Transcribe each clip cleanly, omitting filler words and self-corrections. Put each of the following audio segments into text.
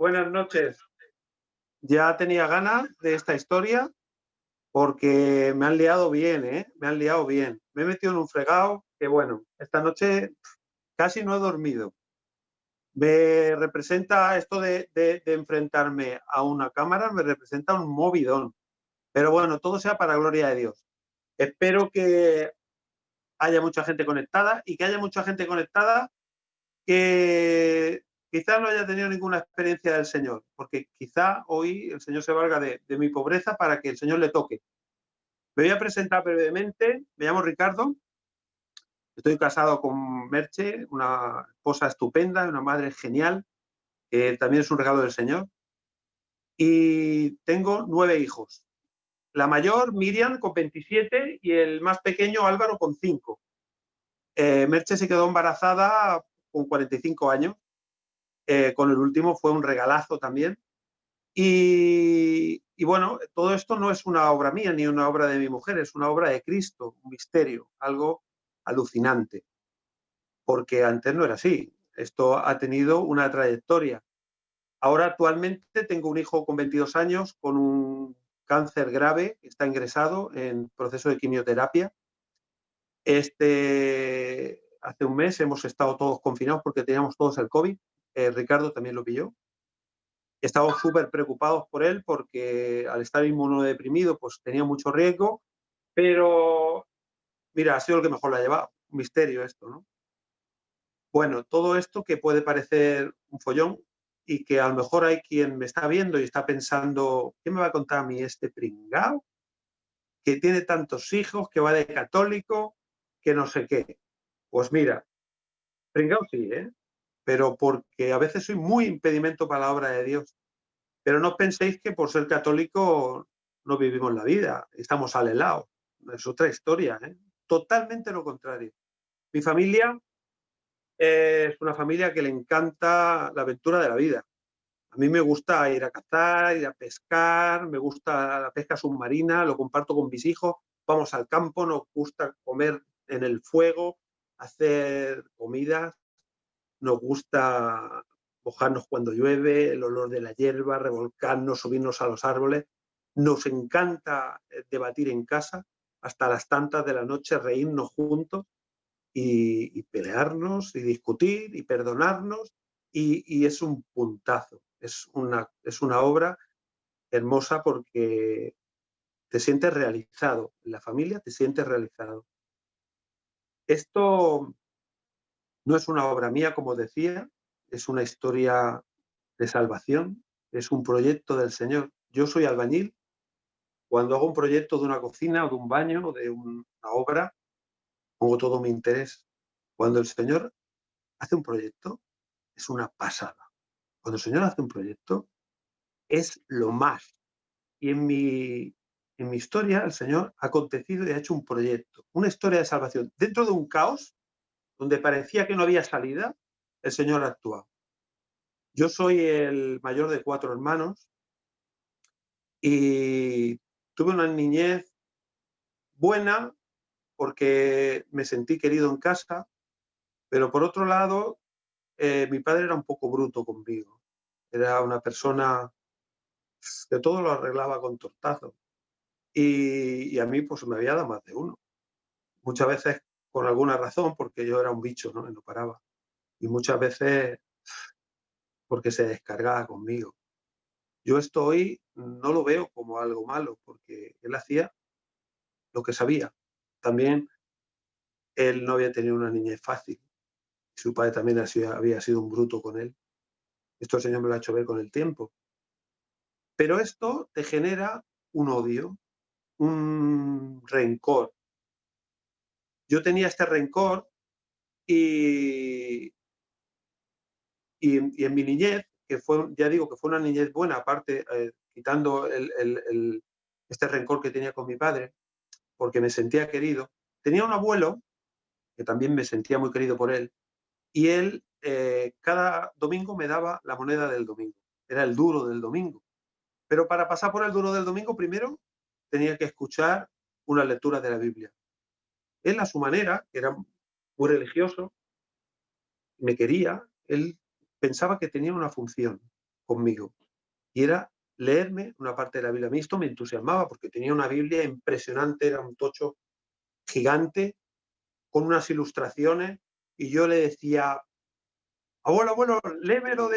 Buenas noches. Ya tenía ganas de esta historia porque me han liado bien, ¿eh? Me han liado bien. Me he metido en un fregado que, bueno, esta noche casi no he dormido. Me representa esto de enfrentarme a una cámara, me representa un movidón. Pero bueno, todo sea para gloria de Dios. Espero que haya mucha gente conectada y que haya mucha gente conectada que quizás no haya tenido ninguna experiencia del Señor, porque quizá hoy el Señor se valga de mi pobreza para que el Señor le toque. Me voy a presentar brevemente. Me llamo Ricardo, estoy casado con Merche, una esposa estupenda, una madre genial, que también es un regalo del Señor. Y tengo 9 hijos. La mayor, Miriam, con 27, y el más pequeño, Álvaro, con 5. Merche se quedó embarazada con 45 años. Con el último fue un regalazo también. Y bueno, todo esto no es una obra mía ni una obra de mi mujer, es una obra de Cristo, un misterio, algo alucinante, porque antes no era así. Esto ha tenido una trayectoria. Ahora actualmente tengo un hijo con 22 años con un cáncer grave, está ingresado en proceso de quimioterapia. Hace un mes hemos estado todos confinados porque teníamos todos el COVID. Ricardo también lo pilló. Estamos súper preocupados por él porque al estar inmunodeprimido pues tenía mucho riesgo, pero mira, ha sido el que mejor lo ha llevado. Un misterio esto, ¿no? Bueno, todo esto que puede parecer un follón y que a lo mejor hay quien me está viendo y está pensando, ¿qué me va a contar a mí este pringao? Que tiene tantos hijos, que va de católico, que no sé qué. Pues mira, pringao sí, ¿eh? Pero porque a veces soy muy impedimento para la obra de Dios. Pero no penséis que por ser católico no vivimos la vida, estamos al helado. Es otra historia, ¿eh? Totalmente lo contrario. Mi familia es una familia que le encanta la aventura de la vida. A mí me gusta ir a cazar, ir a pescar, me gusta la pesca submarina, lo comparto con mis hijos, vamos al campo, nos gusta comer en el fuego, hacer comidas, nos gusta mojarnos cuando llueve, el olor de la hierba, revolcarnos, subirnos a los árboles. Nos encanta debatir en casa hasta las tantas de la noche, reírnos juntos y pelearnos y discutir y perdonarnos. Y es un puntazo, es una obra hermosa porque te sientes realizado. En la familia te sientes realizado. Esto no es una obra mía, como decía, es una historia de salvación, es un proyecto del Señor. Yo soy albañil. Cuando hago un proyecto de una cocina o de un baño o de una obra, pongo todo mi interés. Cuando el Señor hace un proyecto, es una pasada. Cuando el Señor hace un proyecto, es lo más. Y en mi historia, el Señor ha acontecido y ha hecho un proyecto, una historia de salvación. Dentro de un caos, donde parecía que no había salida, el Señor ha actuado. Yo soy el mayor de 4 hermanos y tuve una niñez buena porque me sentí querido en casa, pero por otro lado, mi padre era un poco bruto conmigo. Era una persona que todo lo arreglaba con tortazo. Y a mí pues me había dado más de uno. Muchas veces con alguna razón, porque yo era un bicho, ¿no? Y no paraba. Y muchas veces porque se descargaba conmigo. Yo esto hoy no lo veo como algo malo, porque él hacía lo que sabía. También él no había tenido una niñez fácil. Su padre también había sido un bruto con él. Esto el Señor me lo ha hecho ver con el tiempo. Pero esto te genera un odio, un rencor. Yo tenía este rencor y, y en mi niñez, que fue, ya digo que fue una niñez buena, aparte, quitando este rencor que tenía con mi padre, porque me sentía querido, tenía un abuelo que también me sentía muy querido por él, y él cada domingo me daba la moneda del domingo, era el duro del domingo. Pero para pasar por el duro del domingo, primero tenía que escuchar una lectura de la Biblia. Él, a su manera, que era muy religioso, me quería, él pensaba que tenía una función conmigo. Y era leerme una parte de la Biblia. A mí esto me entusiasmaba porque tenía una Biblia impresionante, era un tocho gigante con unas ilustraciones y yo le decía, abuelo, léeme lo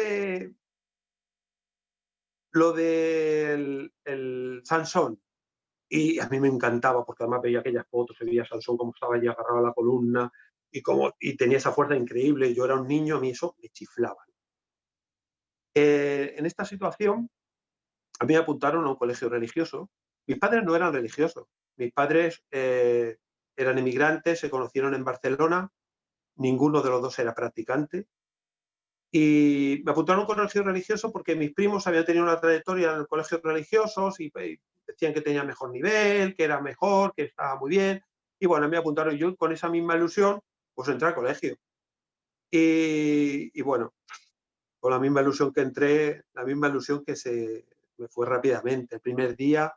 del el Sansón. Y a mí me encantaba porque además veía aquellas fotos, se veía a Sansón como estaba allí agarrado a la columna y tenía esa fuerza increíble. Yo era un niño, a mí eso me chiflaba. En esta situación, a mí me apuntaron a un colegio religioso. Mis padres no eran religiosos. Mis padres eran inmigrantes, se conocieron en Barcelona, ninguno de los dos era practicante. Y me apuntaron a un colegio religioso porque mis primos habían tenido una trayectoria en colegios religiosos y decían que tenía mejor nivel, que era mejor, que estaba muy bien. Y bueno, me apuntaron yo con esa misma ilusión, pues entré al colegio. Y bueno, con la misma ilusión que entré, la misma ilusión que se me fue rápidamente. El primer día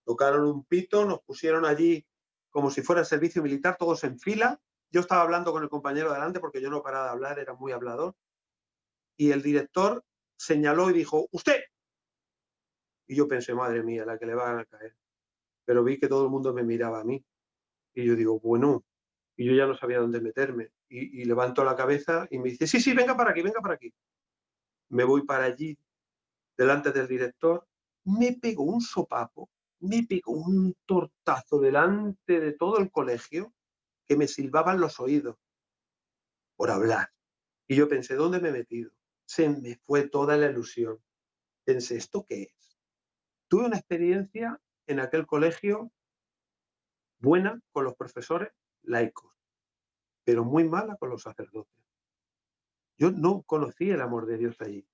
tocaron un pito, nos pusieron allí como si fuera el servicio militar, todos en fila. Yo estaba hablando con el compañero de delante porque yo no paraba de hablar, era muy hablador. Y el director señaló y dijo, ¡usted! Y yo pensé, madre mía, la que le van a caer. Pero vi que todo el mundo me miraba a mí. Y yo digo, bueno, y yo ya no sabía dónde meterme. Y levanto la cabeza y me dice, sí, sí, venga para aquí, venga para aquí. Me voy para allí, delante del director, me pegó un sopapo, me pegó un tortazo delante de todo el colegio que me silbaban los oídos por hablar. Y yo pensé, ¿dónde me he metido? Se me fue toda la ilusión. Pensé, ¿esto qué es? Tuve una experiencia en aquel colegio buena con los profesores laicos, pero muy mala con los sacerdotes. Yo no conocí el amor de Dios allí.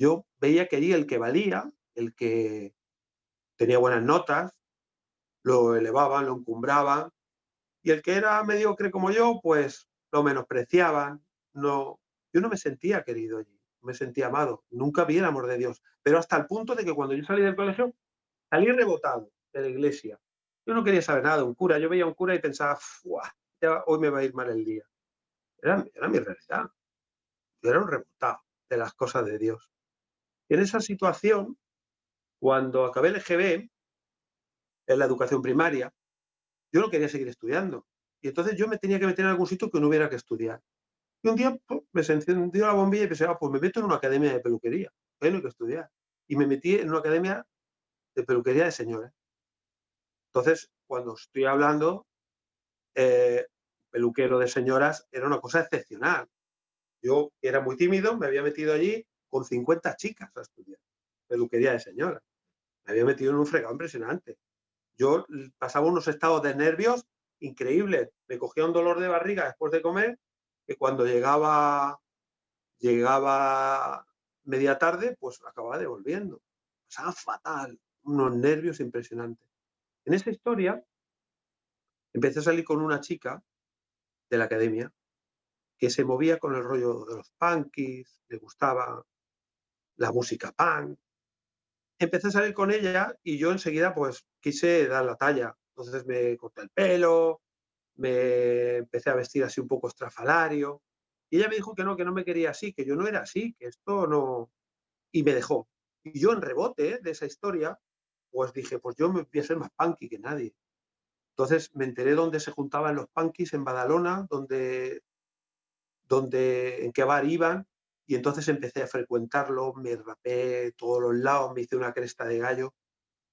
Yo veía que allí el que valía, el que tenía buenas notas, lo elevaban, lo encumbraban, y el que era mediocre como yo, pues lo menospreciaban. No, yo no me sentía querido allí, me sentía amado. Nunca vi el amor de Dios, pero hasta el punto de que cuando yo salí del colegio, salí rebotado de la iglesia. Yo no quería saber nada de un cura. Yo veía a un cura y pensaba, ya hoy me va a ir mal el día. Era mi realidad. Yo era un rebotado de las cosas de Dios. Y en esa situación, cuando acabé el EGB, en la educación primaria, yo no quería seguir estudiando. Y entonces yo me tenía que meter en algún sitio que no hubiera que estudiar. Y un día me se encendió la bombilla y pensé, pues me meto en una academia de peluquería. Ahí no hay que estudiar. Y me metí en una academia de peluquería de señores. Entonces, cuando estoy hablando, eh, peluquero de señoras era una cosa excepcional. Yo era muy tímido, me había metido allí con 50 chicas a estudiar peluquería de señoras. Me había metido en un fregado impresionante. Yo pasaba unos estados de nervios increíbles. Me cogía un dolor de barriga después de comer que cuando llegaba media tarde, pues acababa devolviendo. Pasaba fatal, unos nervios impresionantes. En esta historia empecé a salir con una chica de la academia que se movía con el rollo de los punkis, le gustaba la música punk. Empecé a salir con ella y yo enseguida pues quise dar la talla. Entonces me corté el pelo, me empecé a vestir así un poco estrafalario. Y ella me dijo que no me quería así, que yo no era así, que esto no... Y me dejó. Y yo en rebote de esa historia, pues dije, pues yo me voy a ser más punky que nadie. Entonces me enteré dónde se juntaban los punkis en Badalona, en qué bar iban, y entonces empecé a frecuentarlo, me rapé todos los lados, me hice una cresta de gallo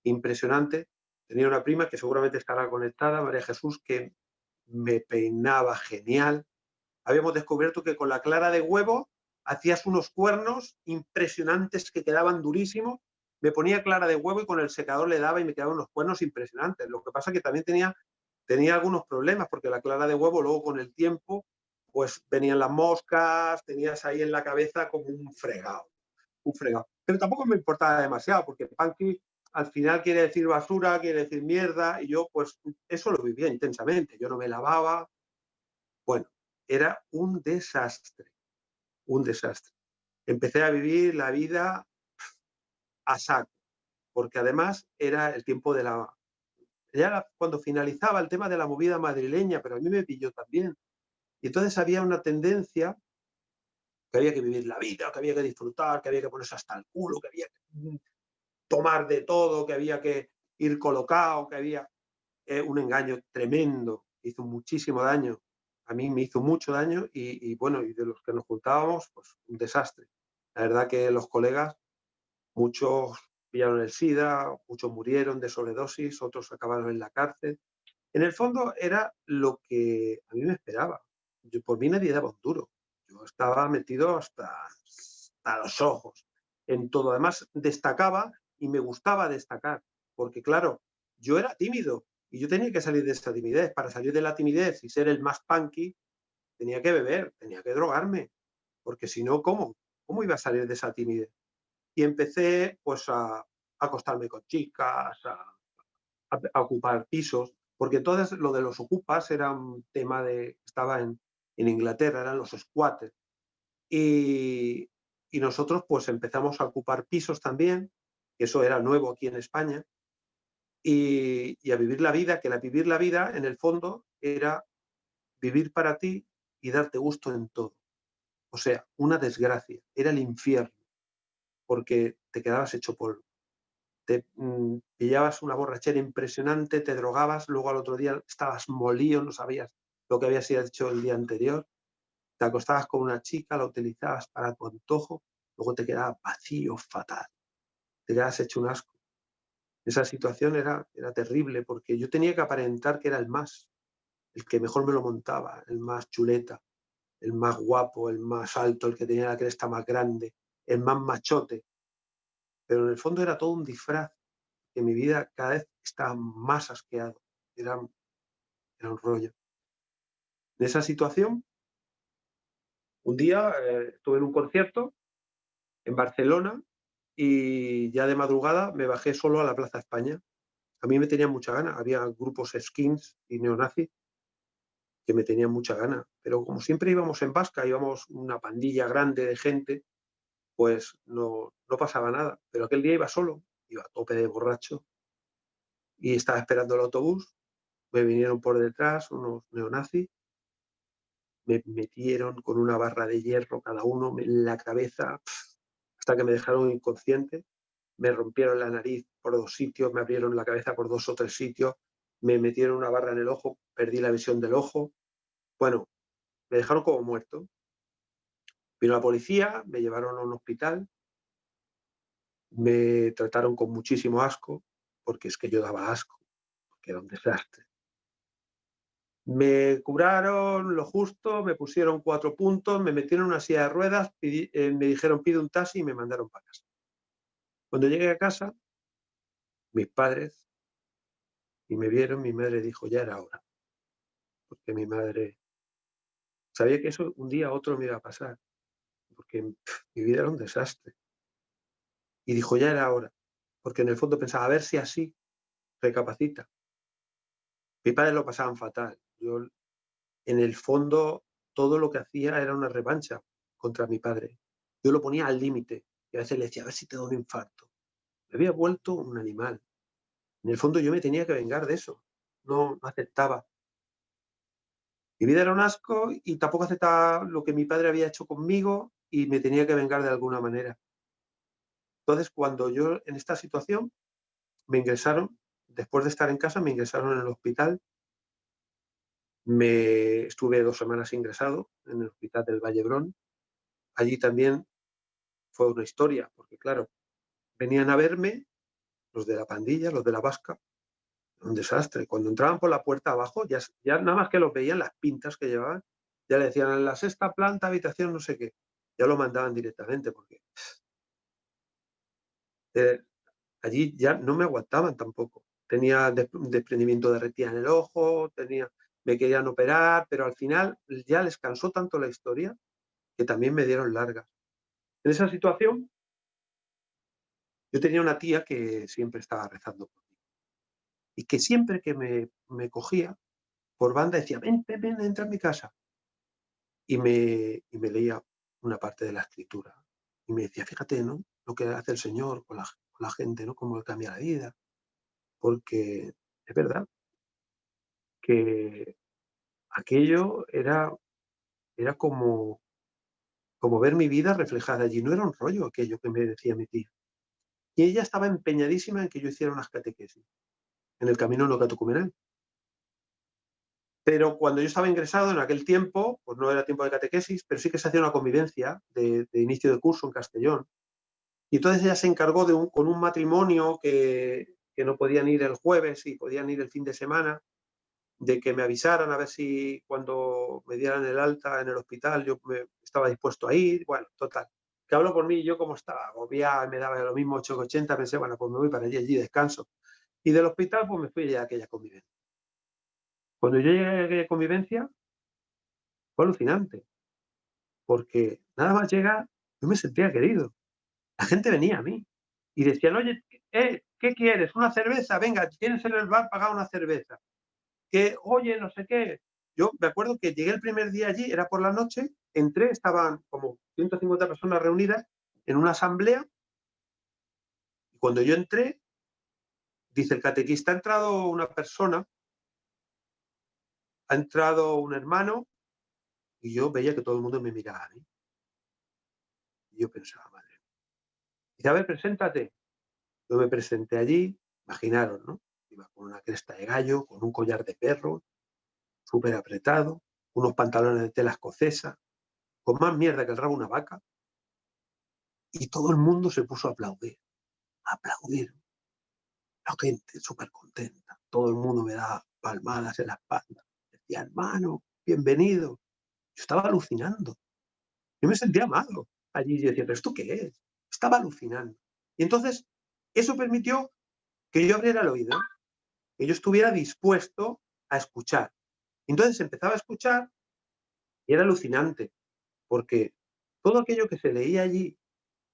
impresionante. Tenía una prima que seguramente estará conectada, María Jesús, que me peinaba genial. Habíamos descubierto que con la clara de huevo hacías unos cuernos impresionantes que quedaban durísimos. Me ponía clara de huevo y con el secador le daba y me quedaban unos cuernos impresionantes. Lo que pasa es que también tenía algunos problemas porque la clara de huevo luego con el tiempo pues venían las moscas, tenías ahí en la cabeza como un fregado, un fregado. Pero tampoco me importaba demasiado porque punky al final quiere decir basura, quiere decir mierda y yo pues eso lo vivía intensamente. Yo no me lavaba. Bueno, era un desastre, un desastre. Empecé a vivir la vida a saco, porque además era el tiempo de la... Ya cuando finalizaba el tema de la movida madrileña, pero a mí me pilló también. Y entonces había una tendencia que había que vivir la vida, que había que disfrutar, que había que ponerse hasta el culo, que había que tomar de todo, que había que ir colocado, que había un engaño tremendo, hizo muchísimo daño. A mí me hizo mucho daño bueno, y de los que nos juntábamos, pues un desastre. La verdad que los colegas, muchos pillaron el SIDA, muchos murieron de sobredosis, otros acabaron en la cárcel. En el fondo era lo que a mí me esperaba. Yo, por mí nadie daba un duro. Yo estaba metido hasta los ojos en todo. Además, destacaba y me gustaba destacar, porque claro, yo era tímido y yo tenía que salir de esa timidez. Para salir de la timidez y ser el más punky, tenía que beber, tenía que drogarme, porque si no, ¿cómo? ¿Cómo iba a salir de esa timidez? Y empecé pues a acostarme con chicas, a ocupar pisos, porque entonces lo de los ocupas era un tema de, estaba en Inglaterra, eran los squatters. Y, y nosotros pues empezamos a ocupar pisos también, que eso era nuevo aquí en España, y a vivir la vida, que vivir la vida en el fondo era vivir para ti y darte gusto en todo. O sea, una desgracia, era el infierno, porque te quedabas hecho polvo. Pillabas una borrachera impresionante, te drogabas, luego al otro día estabas molido, no sabías lo que habías hecho el día anterior, te acostabas con una chica, la utilizabas para tu antojo, luego te quedabas vacío, fatal, te quedabas hecho un asco. Esa situación era terrible porque yo tenía que aparentar que era el que mejor me lo montaba, el más chuleta, el más guapo, el más alto, el que tenía la cresta más grande, el más machote, pero en el fondo era todo un disfraz, que mi vida cada vez estaba más asqueado, era, era un rollo. En esa situación, un día estuve en un concierto en Barcelona y ya de madrugada me bajé solo a la Plaza España. A mí me tenían mucha gana, había grupos skins y neonazis que me tenían mucha gana, pero como siempre íbamos en vasca, íbamos una pandilla grande de gente, pues no pasaba nada. Pero aquel día iba solo, iba a tope de borracho y estaba esperando el autobús, me vinieron por detrás unos neonazis, me metieron con una barra de hierro cada uno en la cabeza hasta que me dejaron inconsciente, me rompieron la nariz por 2 sitios, me abrieron la cabeza por 2 o 3 sitios, me metieron una barra en el ojo, perdí la visión del ojo. Bueno, me dejaron como muerto. Vino la policía, me llevaron a un hospital, me trataron con muchísimo asco, porque es que yo daba asco, porque era un desastre. Me curaron lo justo, me pusieron 4 puntos, me metieron en una silla de ruedas, me dijeron pide un taxi y me mandaron para casa. Cuando llegué a casa, mis padres, y me vieron, mi madre dijo ya era hora, porque mi madre sabía que eso un día a otro me iba a pasar, porque mi vida era un desastre. Y dijo ya era hora, porque en el fondo pensaba a ver si así recapacita. Mis padres lo pasaban fatal. Yo, en el fondo, todo lo que hacía era una revancha contra mi padre. Yo lo ponía al límite y a veces le decía, a ver si te da un infarto. Me había vuelto un animal. En el fondo yo me tenía que vengar de eso. No aceptaba. Mi vida era un asco y tampoco aceptaba lo que mi padre había hecho conmigo y me tenía que vengar de alguna manera. Entonces, cuando yo en esta situación me ingresaron, después de estar en casa, me ingresaron en el hospital. Estuve 2 semanas ingresado en el hospital del Vallebrón. Allí también fue una historia, porque claro, venían a verme los de la pandilla, los de la vasca, un desastre. Cuando entraban por la puerta abajo, ya nada más que los veían las pintas que llevaban, ya le decían en la 6ª planta, habitación, no sé qué. Ya lo mandaban directamente, porque eh, allí ya no me aguantaban tampoco. Tenía desprendimiento de retina en el ojo, me querían operar, pero al final ya les cansó tanto la historia que también me dieron largas. En esa situación, yo tenía una tía que siempre estaba rezando por mí y que siempre que me cogía por banda decía, ven, ven, ven, entra en mi casa. Y me leía una parte de la escritura. Y me decía, fíjate, ¿no? Lo que hace el Señor con la gente, ¿no? Cómo cambia la vida. Porque es verdad que aquello era como como ver mi vida reflejada allí. No era un rollo aquello que me decía mi tía. Y ella estaba empeñadísima en que yo hiciera unas catequesis en el camino no catecumenal. Pero cuando yo estaba ingresado en aquel tiempo, pues no era tiempo de catequesis, pero sí que se hacía una convivencia de inicio de curso en Castellón. Y entonces ella se encargó con un matrimonio que no podían ir el jueves y podían ir el fin de semana, de que me avisaran a ver si cuando me dieran el alta en el hospital yo estaba dispuesto a ir. Bueno, total. Que hablo por mí, yo como estaba agobiado, me daba lo mismo 8,80, pensé, bueno, pues me voy para allí descanso. Y del hospital pues me fui ya a aquella convivencia. Cuando yo llegué a aquella convivencia fue alucinante, porque nada más llegar yo me sentía querido. La gente venía a mí y decían, oye, ¿qué quieres? ¿Una cerveza? Venga, tienes en el bar, paga una cerveza. Que, oye, no sé qué. Yo me acuerdo que llegué el primer día allí, era por la noche, entré, estaban como 150 personas reunidas en una asamblea, y cuando yo entré, dice el catequista, ha entrado una persona, ha entrado un hermano, y yo veía que todo el mundo me miraba a mí. Y yo pensaba, madre. Dice, a ver, preséntate. Yo me presenté allí, imaginaros, ¿no? Iba con una cresta de gallo, con un collar de perro, súper apretado, unos pantalones de tela escocesa, con más mierda que el rabo de una vaca, y todo el mundo se puso a aplaudir. Aplaudir. La gente súper contenta. Todo el mundo me da palmadas en la espalda. Decía, hermano, bienvenido. Yo estaba alucinando. Yo me sentía amado allí. Yo decía, ¿pero esto qué es? Estaba alucinando. Y entonces, eso permitió que yo abriera el oído, que yo estuviera dispuesto a escuchar. Entonces empezaba a escuchar y era alucinante, porque todo aquello que se leía allí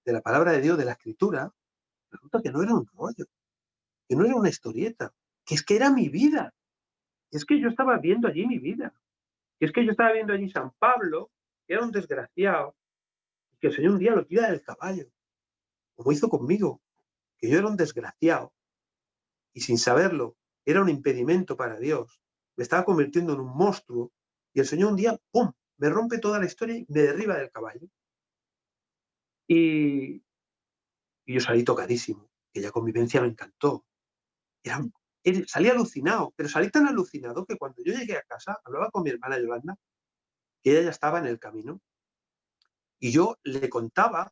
de la palabra de Dios, de la escritura, resulta que no era un rollo, que no era una historieta, que es que era mi vida. Es que yo estaba viendo allí mi vida. Y es que yo estaba viendo allí San Pablo, que era un desgraciado, y que el Señor un día lo tira del caballo, como hizo conmigo, que yo era un desgraciado, y sin saberlo, era un impedimento para Dios. Me estaba convirtiendo en un monstruo, y el Señor un día, ¡pum!, me rompe toda la historia y me derriba del caballo. Y, y yo salí tocadísimo. Aquella convivencia me encantó. Era, salí alucinado, pero salí tan alucinado que cuando yo llegué a casa, hablaba con mi hermana Yolanda, que ella ya estaba en el camino, y yo le contaba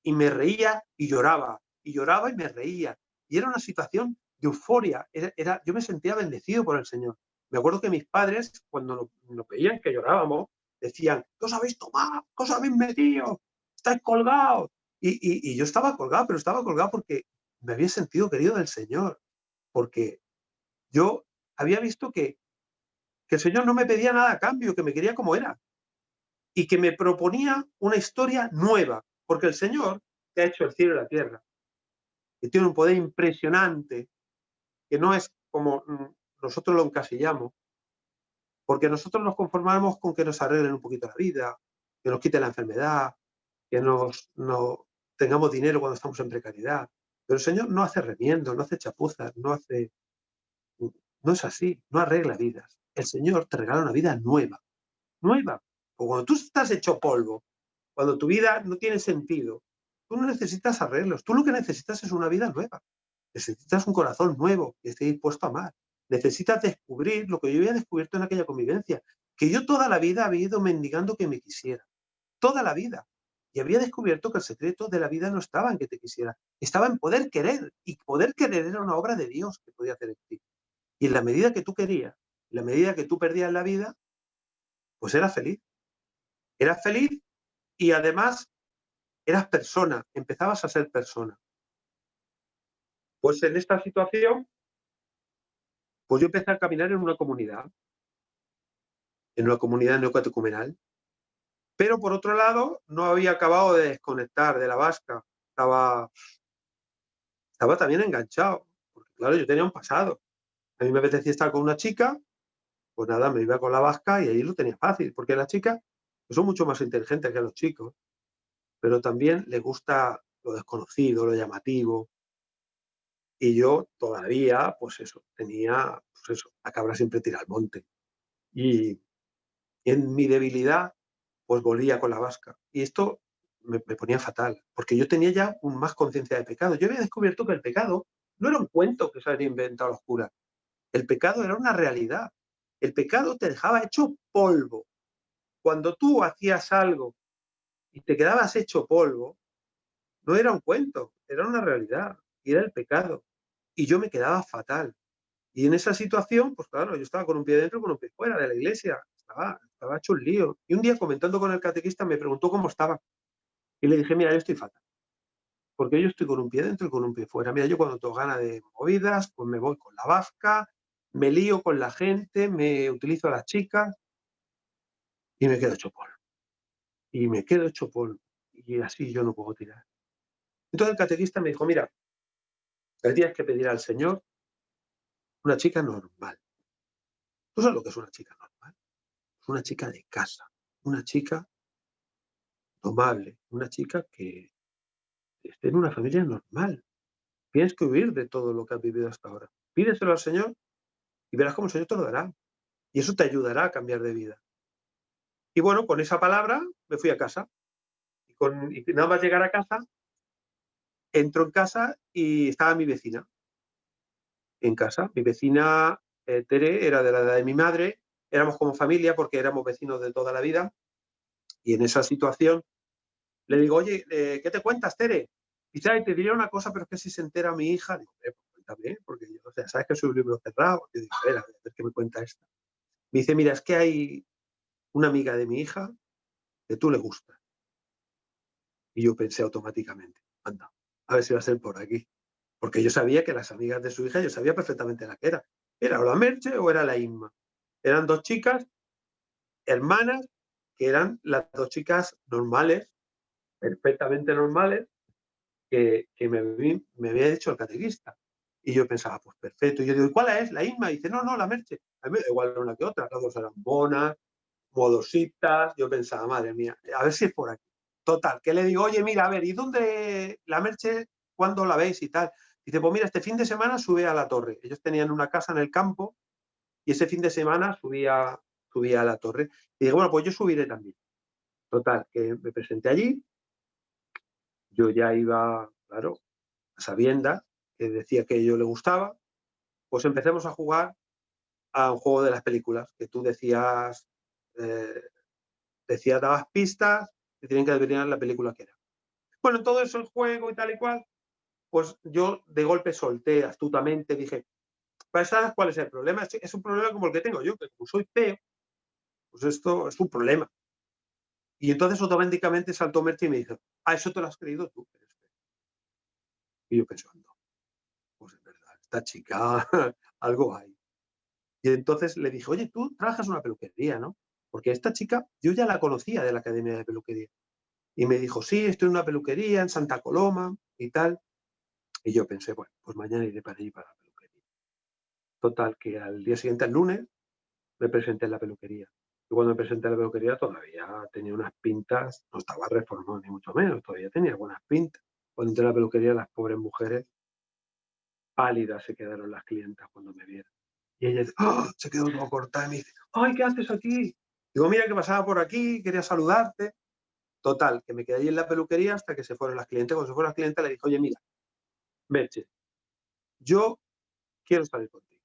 y me reía y lloraba y me reía. Y era una situación de euforia. Yo me sentía bendecido por el Señor. Me acuerdo que mis padres, cuando nos veían que llorábamos, decían, ¿qué os habéis tomado? ¿Qué os habéis metido? ¿Estáis colgados? Y yo estaba colgado, pero estaba colgado porque me había sentido querido del Señor. Porque yo había visto que el Señor no me pedía nada a cambio, que me quería como era. Y que me proponía una historia nueva. Porque el Señor, que ha hecho el cielo y la tierra, que tiene un poder impresionante, que no es como nosotros lo encasillamos, porque nosotros nos conformamos con que nos arreglen un poquito la vida, que nos quiten la enfermedad, que no tengamos dinero cuando estamos en precariedad. Pero el Señor no hace remiendos, no hace chapuzas, no es así, no arregla vidas. El Señor te regala una vida nueva, nueva. O cuando tú estás hecho polvo, cuando tu vida no tiene sentido, tú no necesitas arreglos, tú lo que necesitas es una vida nueva. Necesitas un corazón nuevo que esté dispuesto a amar. Necesitas descubrir lo que yo había descubierto en aquella convivencia, que yo toda la vida había ido mendigando que me quisiera, toda la vida. Y había descubierto que el secreto de la vida no estaba en que te quisiera, estaba en poder querer. Y poder querer era una obra de Dios que podía hacer en ti. Y en la medida que tú querías, en la medida que tú perdías la vida, pues eras feliz. Eras feliz y además eras persona, empezabas a ser persona. Pues en esta situación, pues yo empecé a caminar en una comunidad neocatecumenal, pero por otro lado no había acabado de desconectar de la vasca, estaba también enganchado, porque claro, yo tenía un pasado. A mí me apetecía estar con una chica, pues nada, me iba con la vasca y ahí lo tenía fácil, porque las chicas pues son mucho más inteligentes que los chicos, pero también les gusta lo desconocido, lo llamativo, y yo todavía, pues eso, tenía, pues eso, la cabra siempre tira al monte. Y en mi debilidad, pues volvía con la vasca. Y esto me ponía fatal, porque yo tenía ya más conciencia de pecado. Yo había descubierto que el pecado no era un cuento que se había inventado los curas. El pecado era una realidad. El pecado te dejaba hecho polvo. Cuando tú hacías algo y te quedabas hecho polvo, no era un cuento, era una realidad, y era el pecado. Y yo me quedaba fatal. Y en esa situación, pues claro, yo estaba con un pie dentro y con un pie fuera de la iglesia. Estaba hecho un lío. Y un día, comentando con el catequista, me preguntó cómo estaba. Y le dije, mira, yo estoy fatal. Porque yo estoy con un pie dentro y con un pie fuera. Mira, yo cuando tengo ganas de movidas, pues me voy con la vasca, me lío con la gente, me utilizo a las chicas y me quedo hecho polvo. Y me quedo hecho polvo. Y así yo no puedo tirar. Entonces el catequista me dijo, mira, le tienes que pedir al Señor una chica normal. ¿Tú sabes lo que es una chica normal? Es una chica de casa, una chica domable, una chica que esté en una familia normal. Tienes que huir de todo lo que has vivido hasta ahora. Pídeselo al Señor y verás cómo el Señor te lo dará. Y eso te ayudará a cambiar de vida. Y bueno, con esa palabra me fui a casa. Y nada más llegar a casa, entro en casa y estaba mi vecina en casa. Mi vecina, Tere, era de la edad de mi madre. Éramos como familia porque éramos vecinos de toda la vida. Y en esa situación le digo, oye, ¿qué te cuentas, Tere? Y dice, te diré una cosa, pero es que si se entera mi hija, digo, pues cuéntame, porque yo, o sea, sabes que soy un libro cerrado. Yo digo, a ver qué me cuenta esta. Me dice, mira, es que hay una amiga de mi hija que tú le gusta. Y yo pensé automáticamente, anda, a ver si va a ser por aquí. Porque yo sabía que las amigas de su hija, yo sabía perfectamente la que era. Era o la Merche o era la Inma. Eran dos chicas, hermanas, que eran las dos chicas normales, perfectamente normales, que me había dicho el catequista. Y yo pensaba, pues perfecto. Y yo digo, ¿y cuál es? La Inma. Y dice, no, la Merche. A mí me da igual una que otra. Las dos eran bonas, modositas. Yo pensaba, madre mía, a ver si es por aquí. Total, que le digo, oye, mira, a ver, ¿y dónde la Merche, cuándo la veis y tal? Dice, pues mira, este fin de semana sube a la torre. Ellos tenían una casa en el campo y ese fin de semana subía a la torre. Y digo, bueno, pues yo subiré también. Total, que me presenté allí. Yo ya iba, claro, a sabiendas, que decía que yo le gustaba. Pues empecemos a jugar a un juego de las películas, que tú eh, dabas pistas que tienen que adivinar la película que era. Bueno, todo eso, el juego y tal y cual, pues yo de golpe solté astutamente, dije, ¿sabes cuál es el problema? Es un problema como el que tengo yo, que como soy feo, pues esto es un problema. Y entonces automáticamente saltó Merche y me dijo, eso te lo has creído tú. Y yo pensando, pues es verdad, esta chica, algo hay. Y entonces le dije, oye, tú trabajas en una peluquería, ¿no? Porque esta chica, yo ya la conocía de la Academia de Peluquería. Y me dijo, sí, estoy en una peluquería en Santa Coloma y tal. Y yo pensé, bueno, pues mañana iré para allí, para la peluquería. Total, que al día siguiente, el lunes, me presenté en la peluquería. Y cuando me presenté en la peluquería todavía tenía unas pintas, no estaba reformado ni mucho menos, todavía tenía buenas pintas. Cuando entré a la peluquería, las pobres mujeres pálidas se quedaron las clientas cuando me vieron. Y ella se quedó todo cortada y me dice, ay, ¿qué haces aquí? Digo, mira que pasaba por aquí, quería saludarte. Total, que me quedé allí en la peluquería hasta que se fueron las clientes. Cuando se fueron las clientes le dije, oye, mira, Merche, yo quiero salir contigo.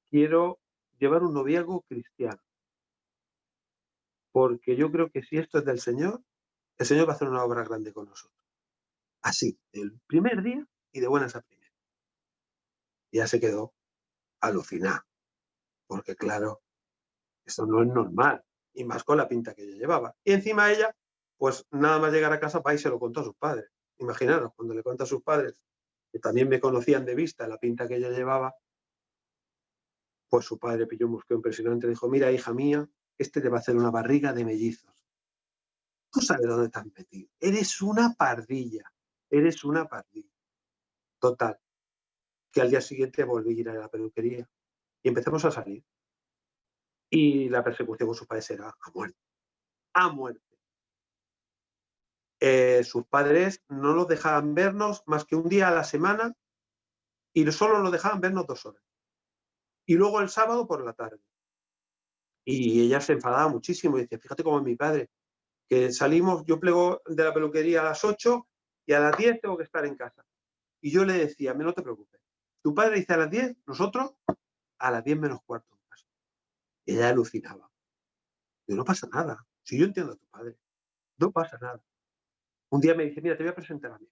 Quiero llevar un noviazgo cristiano. Porque yo creo que si esto es del Señor, el Señor va a hacer una obra grande con nosotros. Así, el primer día y de buenas a primeras. Y ya se quedó alucinada. Porque claro, eso no es normal. Y más con la pinta que ella llevaba. Y encima ella, pues nada más llegar a casa, va y se lo contó a sus padres. Imaginaros, cuando le cuenta a sus padres, que también me conocían de vista la pinta que ella llevaba, pues su padre pilló un mosqueo impresionante y dijo, mira, hija mía, este te va a hacer una barriga de mellizos. Tú sabes dónde te has metido. Eres una pardilla. Eres una pardilla. Total, que al día siguiente volví a ir a la peluquería y empezamos a salir. Y la persecución con sus padres era a muerte. A muerte. Sus padres no los dejaban vernos más que un día a la semana y solo nos dejaban vernos 2 horas. Y luego el sábado por la tarde. Y ella se enfadaba muchísimo y decía, fíjate cómo es mi padre, que salimos, yo plego de la peluquería a las 8 y a las 10 tengo que estar en casa. Y yo le decía, no te preocupes, tu padre dice a las 10, nosotros a las 10 menos cuarto en casa. Y ella alucinaba. Yo, no pasa nada, si yo entiendo a tu padre, no pasa nada. Un día me dice, mira, te voy a presentar a mí.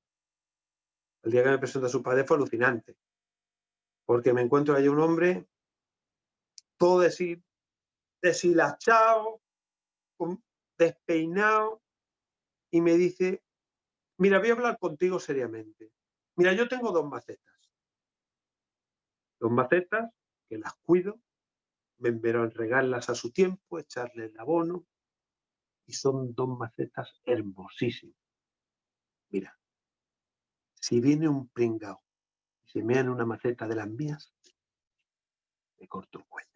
El día que me presentó a su padre fue alucinante, porque me encuentro ahí un hombre todo deshilachado, despeinado, y me dice, mira, voy a hablar contigo seriamente. Mira, yo tengo dos macetas que las cuido, me envero regarlas a su tiempo, echarles el abono, y son dos macetas hermosísimas. Mira, si viene un pringao y se mea en una maceta de las mías, me corto el cuello.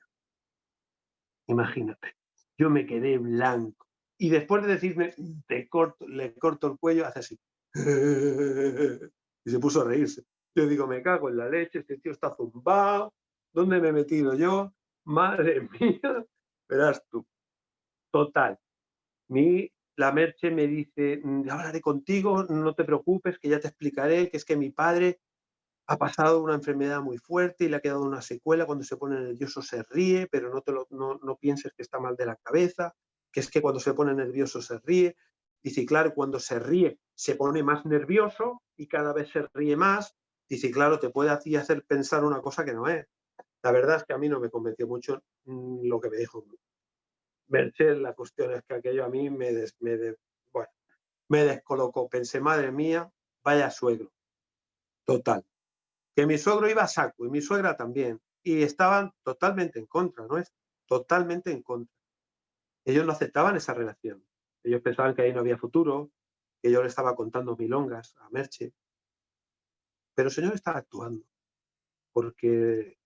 Imagínate, yo me quedé blanco. Y después de decirme, le corto el cuello, hace así. Y se puso a reírse. Yo digo, me cago en la leche, este tío está zumbado, ¿dónde me he metido yo? Madre mía, verás tú. Total. La Merche me dice, hablaré contigo, no te preocupes, que ya te explicaré, que es que mi padre ha pasado una enfermedad muy fuerte y le ha quedado una secuela, cuando se pone nervioso se ríe, pero no pienses que está mal de la cabeza, que es que cuando se pone nervioso se ríe. Dice, claro, cuando se ríe se pone más nervioso y cada vez se ríe más. Dice, claro, te puede hacer pensar una cosa que no es. La verdad es que a mí no me convenció mucho lo que me dijo Merche. La cuestión es que aquello a mí me descolocó. Pensé, madre mía, vaya suegro. Total. Que mi suegro iba a saco y mi suegra también, y estaban totalmente en contra, ¿no? Totalmente en contra. Ellos no aceptaban esa relación. Ellos pensaban que ahí no había futuro, que yo le estaba contando milongas a Merche. Pero el Señor estaba actuando, porque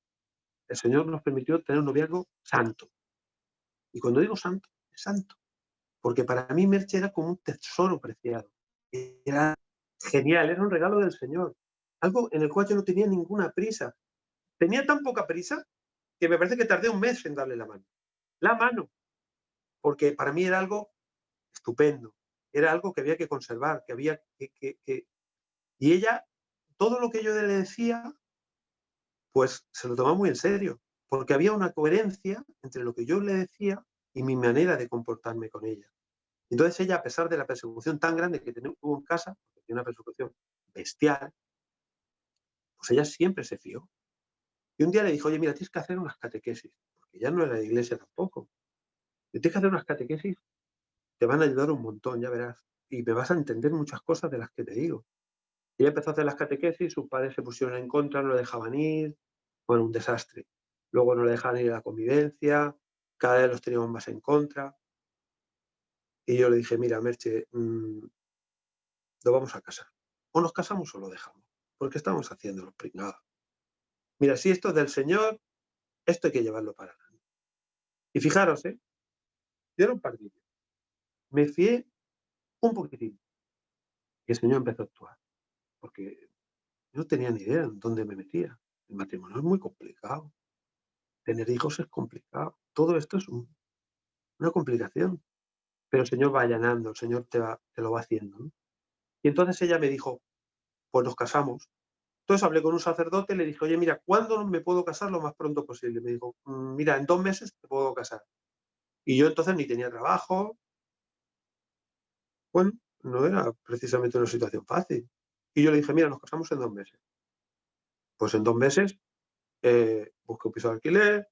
el Señor nos permitió tener un noviazgo santo. Y cuando digo santo, es santo. Porque para mí Merche era como un tesoro preciado. Era genial, era un regalo del Señor. Algo en el cual yo no tenía ninguna prisa. Tenía tan poca prisa que me parece que tardé un mes en darle la mano. La mano, porque para mí era algo estupendo, era algo que había que conservar, que había que. Y ella, todo lo que yo le decía, pues se lo tomaba muy en serio, porque había una coherencia entre lo que yo le decía y mi manera de comportarme con ella. Entonces ella, a pesar de la persecución tan grande que tuvo en casa, porque tiene una persecución bestial, pues ella siempre se fió. Y un día le dijo, oye, mira, tienes que hacer unas catequesis, porque ya no era de iglesia tampoco. Tienes que hacer unas catequesis, te van a ayudar un montón, ya verás. Y me vas a entender muchas cosas de las que te digo. Ella empezó a hacer las catequesis, sus padres se pusieron en contra, no le dejaban ir. Bueno, un desastre. Luego no le dejaban ir a la convivencia, cada vez los teníamos más en contra. Y yo le dije, mira, Merche, lo vamos a casar. O nos casamos o lo dejamos. Porque estamos haciendo los pringados. Mira, si esto es del Señor, esto hay que llevarlo para adelante. Y fijaros, yo era un pardillo. Me fié un poquitín. Y el Señor empezó a actuar. Porque no tenía ni idea en dónde me metía. El matrimonio es muy complicado. Tener hijos es complicado. Todo esto es una complicación. Pero el Señor va allanando, el Señor te lo va haciendo, ¿no? Y entonces ella me dijo, pues nos casamos. Entonces hablé con un sacerdote y le dije, oye, mira, ¿cuándo me puedo casar? Lo más pronto posible. Me dijo, mira, en 2 meses te puedo casar. Y yo entonces ni tenía trabajo. Bueno, no era precisamente una situación fácil. Y yo le dije, mira, nos casamos en 2 meses. Pues en 2 meses busqué un piso de alquiler,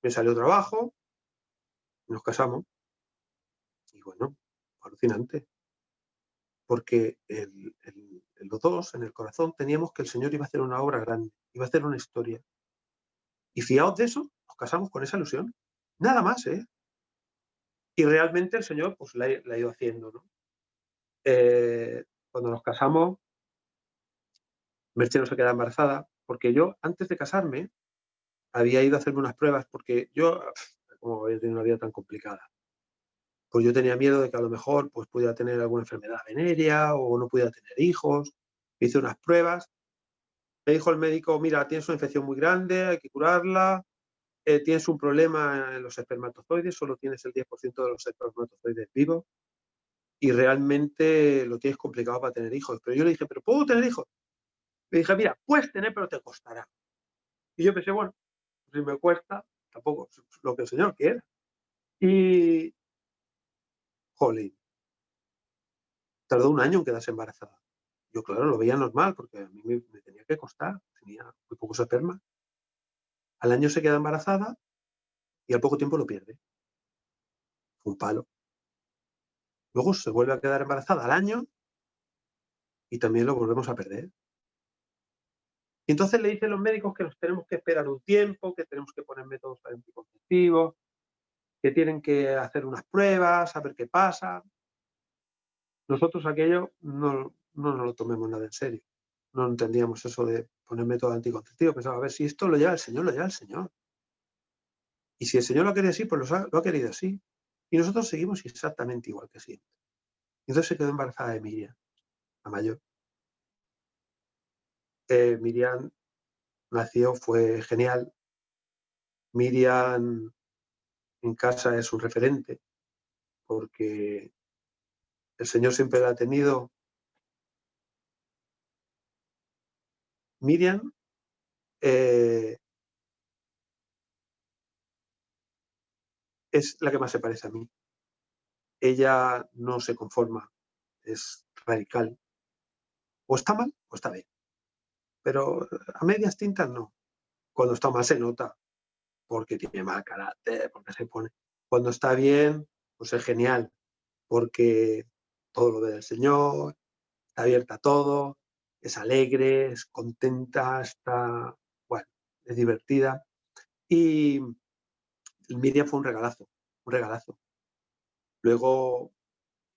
me salió trabajo, nos casamos. Y bueno, alucinante. Porque los dos, en el corazón, teníamos que el Señor iba a hacer una obra grande, iba a hacer una historia. Y fiados de eso, nos casamos con esa ilusión. Nada más, ¿eh? Y realmente el Señor pues la ha ido haciendo, ¿no? Cuando nos casamos, Merche no se queda embarazada, porque yo, antes de casarme, había ido a hacerme unas pruebas, porque yo, como había tenido una vida tan complicada, pues yo tenía miedo de que a lo mejor pues, pudiera tener alguna enfermedad venérea o no pudiera tener hijos. Hice unas pruebas. Me dijo el médico, mira, tienes una infección muy grande, hay que curarla, tienes un problema en los espermatozoides, solo tienes el 10% de los espermatozoides vivos. y realmente lo tienes complicado para tener hijos. Pero yo le dije, ¿pero puedo tener hijos? Le dije, mira, puedes tener, pero te costará. Y yo pensé, bueno, si me cuesta, tampoco es lo que el Señor quiera. Y, jolín, tardó un año en quedarse embarazada. Yo, claro, lo veía normal porque a mí me tenía que costar. Tenía muy pocos esperma. Al año se queda embarazada y al poco tiempo lo pierde. Un palo. Luego se vuelve a quedar embarazada al año y también lo volvemos a perder. Y entonces le dicen los médicos que nos tenemos que esperar un tiempo, que tenemos que poner métodos anticonceptivos, que tienen que hacer unas pruebas, a ver qué pasa. Nosotros aquello no nos lo tomemos nada en serio. No entendíamos eso de poner método anticonceptivo. Pensaba, a ver, si esto lo lleva el Señor, lo lleva el Señor. Y si el Señor lo quería así, pues lo ha querido así. Y nosotros seguimos exactamente igual que siempre. Y entonces se quedó embarazada de Miriam, la mayor. Miriam nació, fue genial. Miriam en casa es un referente porque el Señor siempre la ha tenido. Miriam es la que más se parece a mí. Ella no se conforma, es radical. O está mal o está bien. Pero a medias tintas no. Cuando está mal se nota, porque tiene mal carácter, porque se pone. Cuando está bien, pues es genial, porque todo lo ve del Señor, está abierta a todo, es alegre, es contenta, está, bueno, es divertida. Y Miriam fue un regalazo, un regalazo. Luego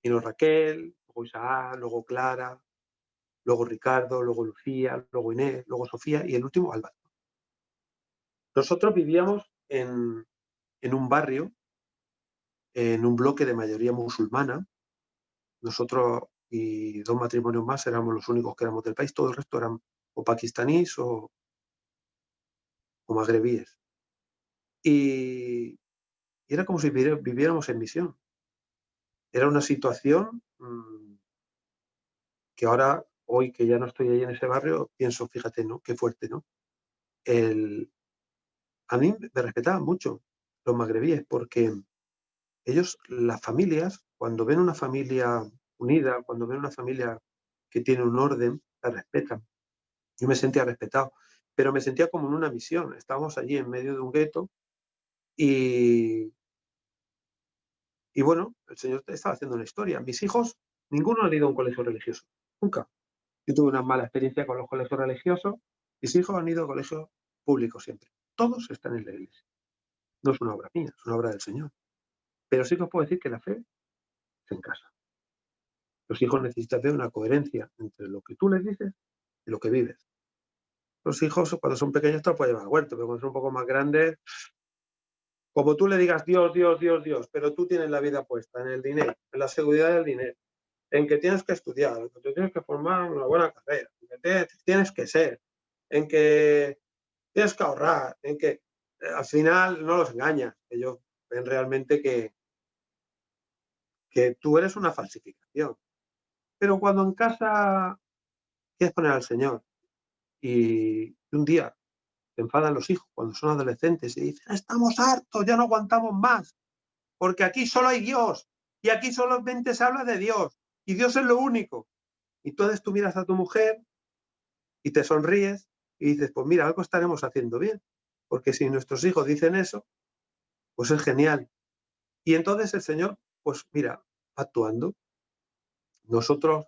vino Raquel, luego Isaac, luego Clara, luego Ricardo, luego Lucía, luego Inés, luego Sofía y el último Álvaro. Nosotros vivíamos en un barrio, en un bloque de mayoría musulmana. Nosotros y 2 matrimonios más éramos los únicos que éramos del país, todo el resto eran o pakistaníes o magrebíes. Y era como si viviéramos en misión. Era una situación que ahora, hoy que ya no estoy ahí en ese barrio, pienso, fíjate, ¿no? Qué fuerte, ¿no? A mí me respetaban mucho los magrebíes porque ellos, las familias, cuando ven una familia unida, cuando ven una familia que tiene un orden, la respetan. Yo me sentía respetado, pero me sentía como en una misión. Estábamos allí en medio de un gueto y, y bueno, el Señor estaba haciendo una historia. Mis hijos, ninguno han ido a un colegio religioso, nunca. Yo tuve una mala experiencia con los colegios religiosos. Mis hijos han ido a colegios públicos siempre. Todos están en la iglesia. No es una obra mía, es una obra del Señor. Pero sí que os puedo decir que la fe es en casa. Los hijos necesitan ver una coherencia entre lo que tú les dices y lo que vives. Los hijos, cuando son pequeños, te los puedes llevar al huerto, pero cuando son un poco más grandes, como tú le digas Dios, Dios, Dios, Dios, pero tú tienes la vida puesta en el dinero, en la seguridad del dinero, en que tienes que estudiar, en que te tienes que formar una buena carrera, en que tienes que ser, en que tienes que ahorrar, en que al final no los engañas. Ellos ven realmente que tú eres una falsificación. Pero cuando en casa quieres poner al Señor y un día se enfadan los hijos cuando son adolescentes y dicen, estamos hartos, ya no aguantamos más, porque aquí solo hay Dios y aquí solamente se habla de Dios y Dios es lo único. Y entonces tú miras a tu mujer y te sonríes y dices, pues mira, algo estaremos haciendo bien, porque si nuestros hijos dicen eso, pues es genial. Y entonces el Señor, pues mira, actuando. Nosotros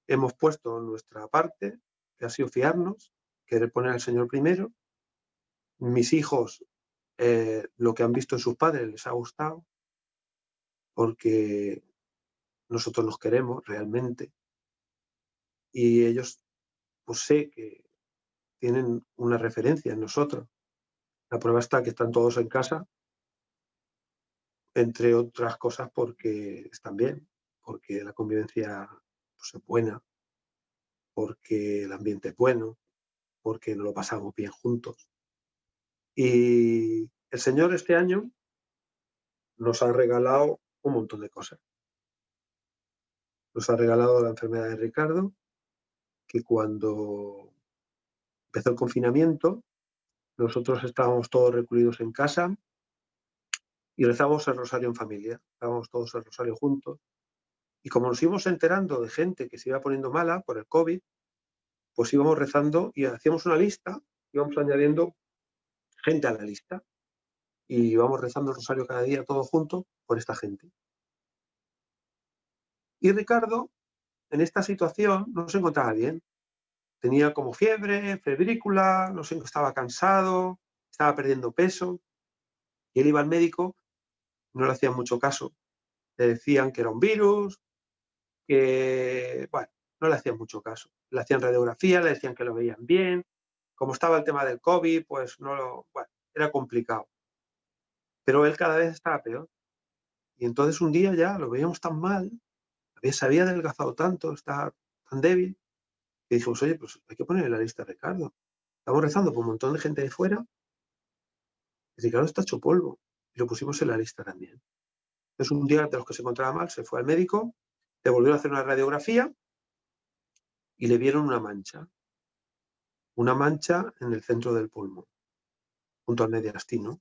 hemos puesto nuestra parte, que ha sido fiarnos, querer poner al Señor primero. Mis hijos, lo que han visto en sus padres les ha gustado, porque nosotros nos queremos realmente y ellos, pues sé que tienen una referencia en nosotros. La prueba está que están todos en casa, entre otras cosas porque están bien, porque la convivencia pues, es buena, porque el ambiente es bueno, porque nos lo pasamos bien juntos. Y el Señor este año nos ha regalado un montón de cosas. nos ha regalado la enfermedad de Ricardo, que cuando empezó el confinamiento, nosotros estábamos todos recluidos en casa y rezábamos el rosario en familia, rezábamos todos el rosario juntos. Y como nos íbamos enterando de gente que se iba poniendo mala por el COVID, pues íbamos rezando y hacíamos una lista, íbamos añadiendo gente a la lista y íbamos rezando el rosario cada día todos juntos por esta gente. Y Ricardo, en esta situación, no se encontraba bien. Tenía como fiebre, febrícula, no sé, estaba cansado, estaba perdiendo peso. Y él iba al médico, no le hacían mucho caso. Le decían que era un virus, que, bueno, no le hacían mucho caso. Le hacían radiografía, le decían que lo veían bien. Como estaba el tema del COVID, pues no lo, bueno, era complicado. Pero él cada vez estaba peor. Y entonces un día ya lo veíamos tan mal, se había adelgazado tanto, estaba tan débil, que dijimos, oye, pues hay que ponerle la lista a Ricardo. Estamos rezando por un montón de gente de fuera y Ricardo está hecho polvo. Y lo pusimos en la lista también. Entonces un día de los que se encontraba mal, se fue al médico, le volvieron a hacer una radiografía y le vieron una mancha en el centro del pulmón, junto al mediastino.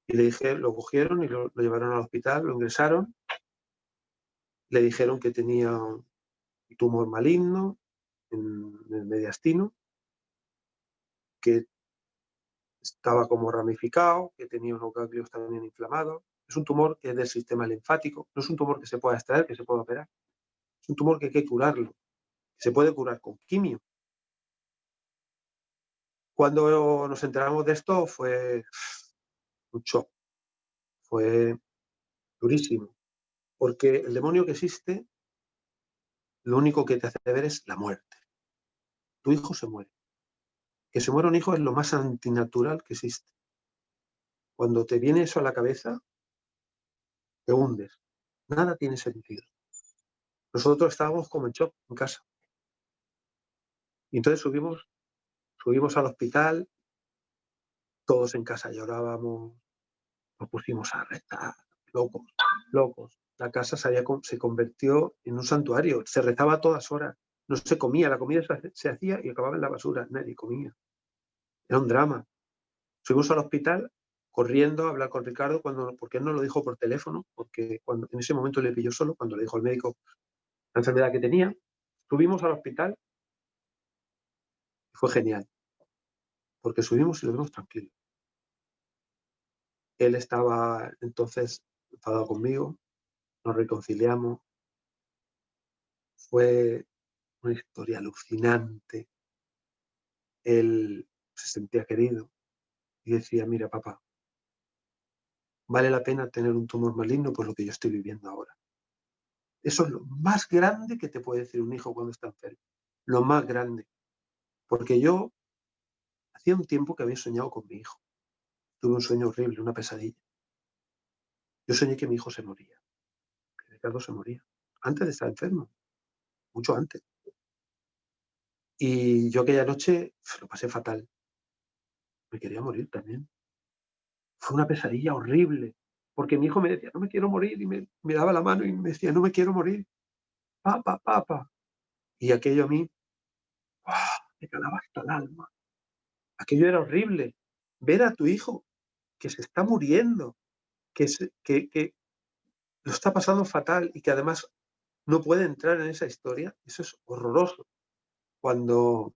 Y le dije, lo cogieron y lo llevaron al hospital, lo ingresaron, le dijeron que tenía un tumor maligno en el mediastino, que estaba como ramificado, que tenía unos ganglios también inflamados. Es un tumor que es del sistema linfático, no es un tumor que se pueda extraer, que se pueda operar. Es un tumor que hay que curarlo, que se puede curar con quimio. Cuando nos enteramos de esto fue un shock, fue durísimo, porque el demonio que existe, lo único que te hace ver es la muerte. Tu hijo se muere. Que se muera un hijo es lo más antinatural que existe. Cuando te viene eso a la cabeza, te hundes. Nada tiene sentido. Nosotros estábamos como en shock en casa. Y entonces subimos al hospital, todos en casa llorábamos, nos pusimos a rezar, locos, locos. La casa se convirtió en un santuario, se rezaba a todas horas, no se comía, la comida se hacía y acababa en la basura, nadie comía. Era un drama. Fuimos al hospital corriendo a hablar con Ricardo, porque él no lo dijo por teléfono, porque en ese momento le pilló solo, cuando le dijo al médico la enfermedad que tenía. Subimos al hospital y fue genial, porque subimos y lo vimos tranquilo. Él estaba entonces enfadado conmigo, nos reconciliamos. Fue una historia alucinante. Él se sentía querido y decía, mira, papá, vale la pena tener un tumor maligno por lo que yo estoy viviendo ahora. Eso es lo más grande que te puede decir un hijo cuando está enfermo. Lo más grande. Porque yo hacía un tiempo que había soñado con mi hijo. Tuve un sueño horrible, una pesadilla. Yo soñé que mi hijo se moría, que Ricardo se moría, antes de estar enfermo, mucho antes. Y yo aquella noche lo pasé fatal. Me quería morir también. Fue una pesadilla horrible, porque mi hijo me decía, no me quiero morir, y me daba la mano y me decía, no me quiero morir, papá, papá. Y aquello a mí, ¡guau!, me calaba hasta el alma. Aquello era horrible. Ver a tu hijo que se está muriendo, que lo está pasando fatal y que además no puede entrar en esa historia, eso es horroroso. Cuando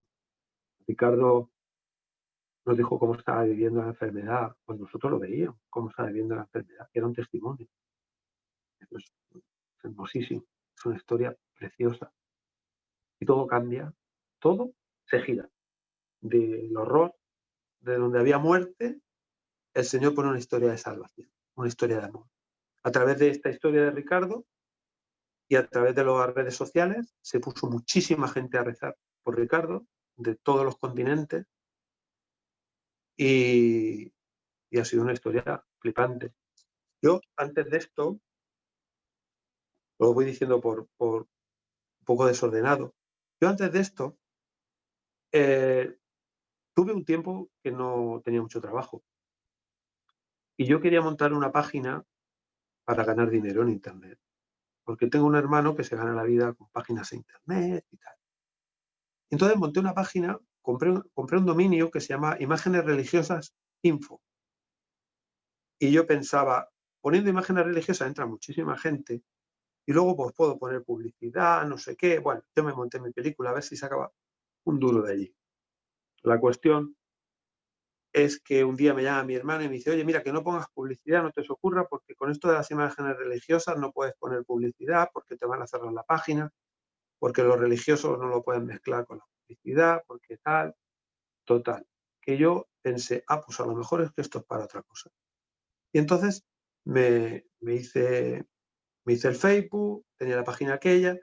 Ricardo nos dijo cómo estaba viviendo la enfermedad, pues nosotros lo veíamos, cómo estaba viviendo la enfermedad, que era un testimonio. Eso es hermosísimo, es una historia preciosa. Y todo cambia, todo se gira. Del horror, de donde había muerte, el Señor pone una historia de salvación, una historia de amor. A través de esta historia de Ricardo y a través de las redes sociales se puso muchísima gente a rezar por Ricardo, de todos los continentes, y ha sido una historia flipante. Yo, antes de esto, lo voy diciendo por un poco desordenado, yo antes de esto tuve un tiempo que no tenía mucho trabajo y yo quería montar una página para ganar dinero en Internet, porque tengo un hermano que se gana la vida con páginas de internet y tal. Entonces monté una página, compré un dominio que se llama Imágenes Religiosas Info. Y yo pensaba, poniendo imágenes religiosas entra muchísima gente y luego pues puedo poner publicidad, no sé qué. Bueno, yo me monté mi película a ver si sacaba un duro de allí. La cuestión es que un día me llama mi hermano y me dice, oye, mira, que no pongas publicidad, no te se ocurra, porque con esto de las imágenes religiosas no puedes poner publicidad porque te van a cerrar la página, porque los religiosos no lo pueden mezclar con la publicidad, porque tal, total. Que yo pensé, pues a lo mejor es que esto es para otra cosa. Y entonces me hice el Facebook, tenía la página aquella,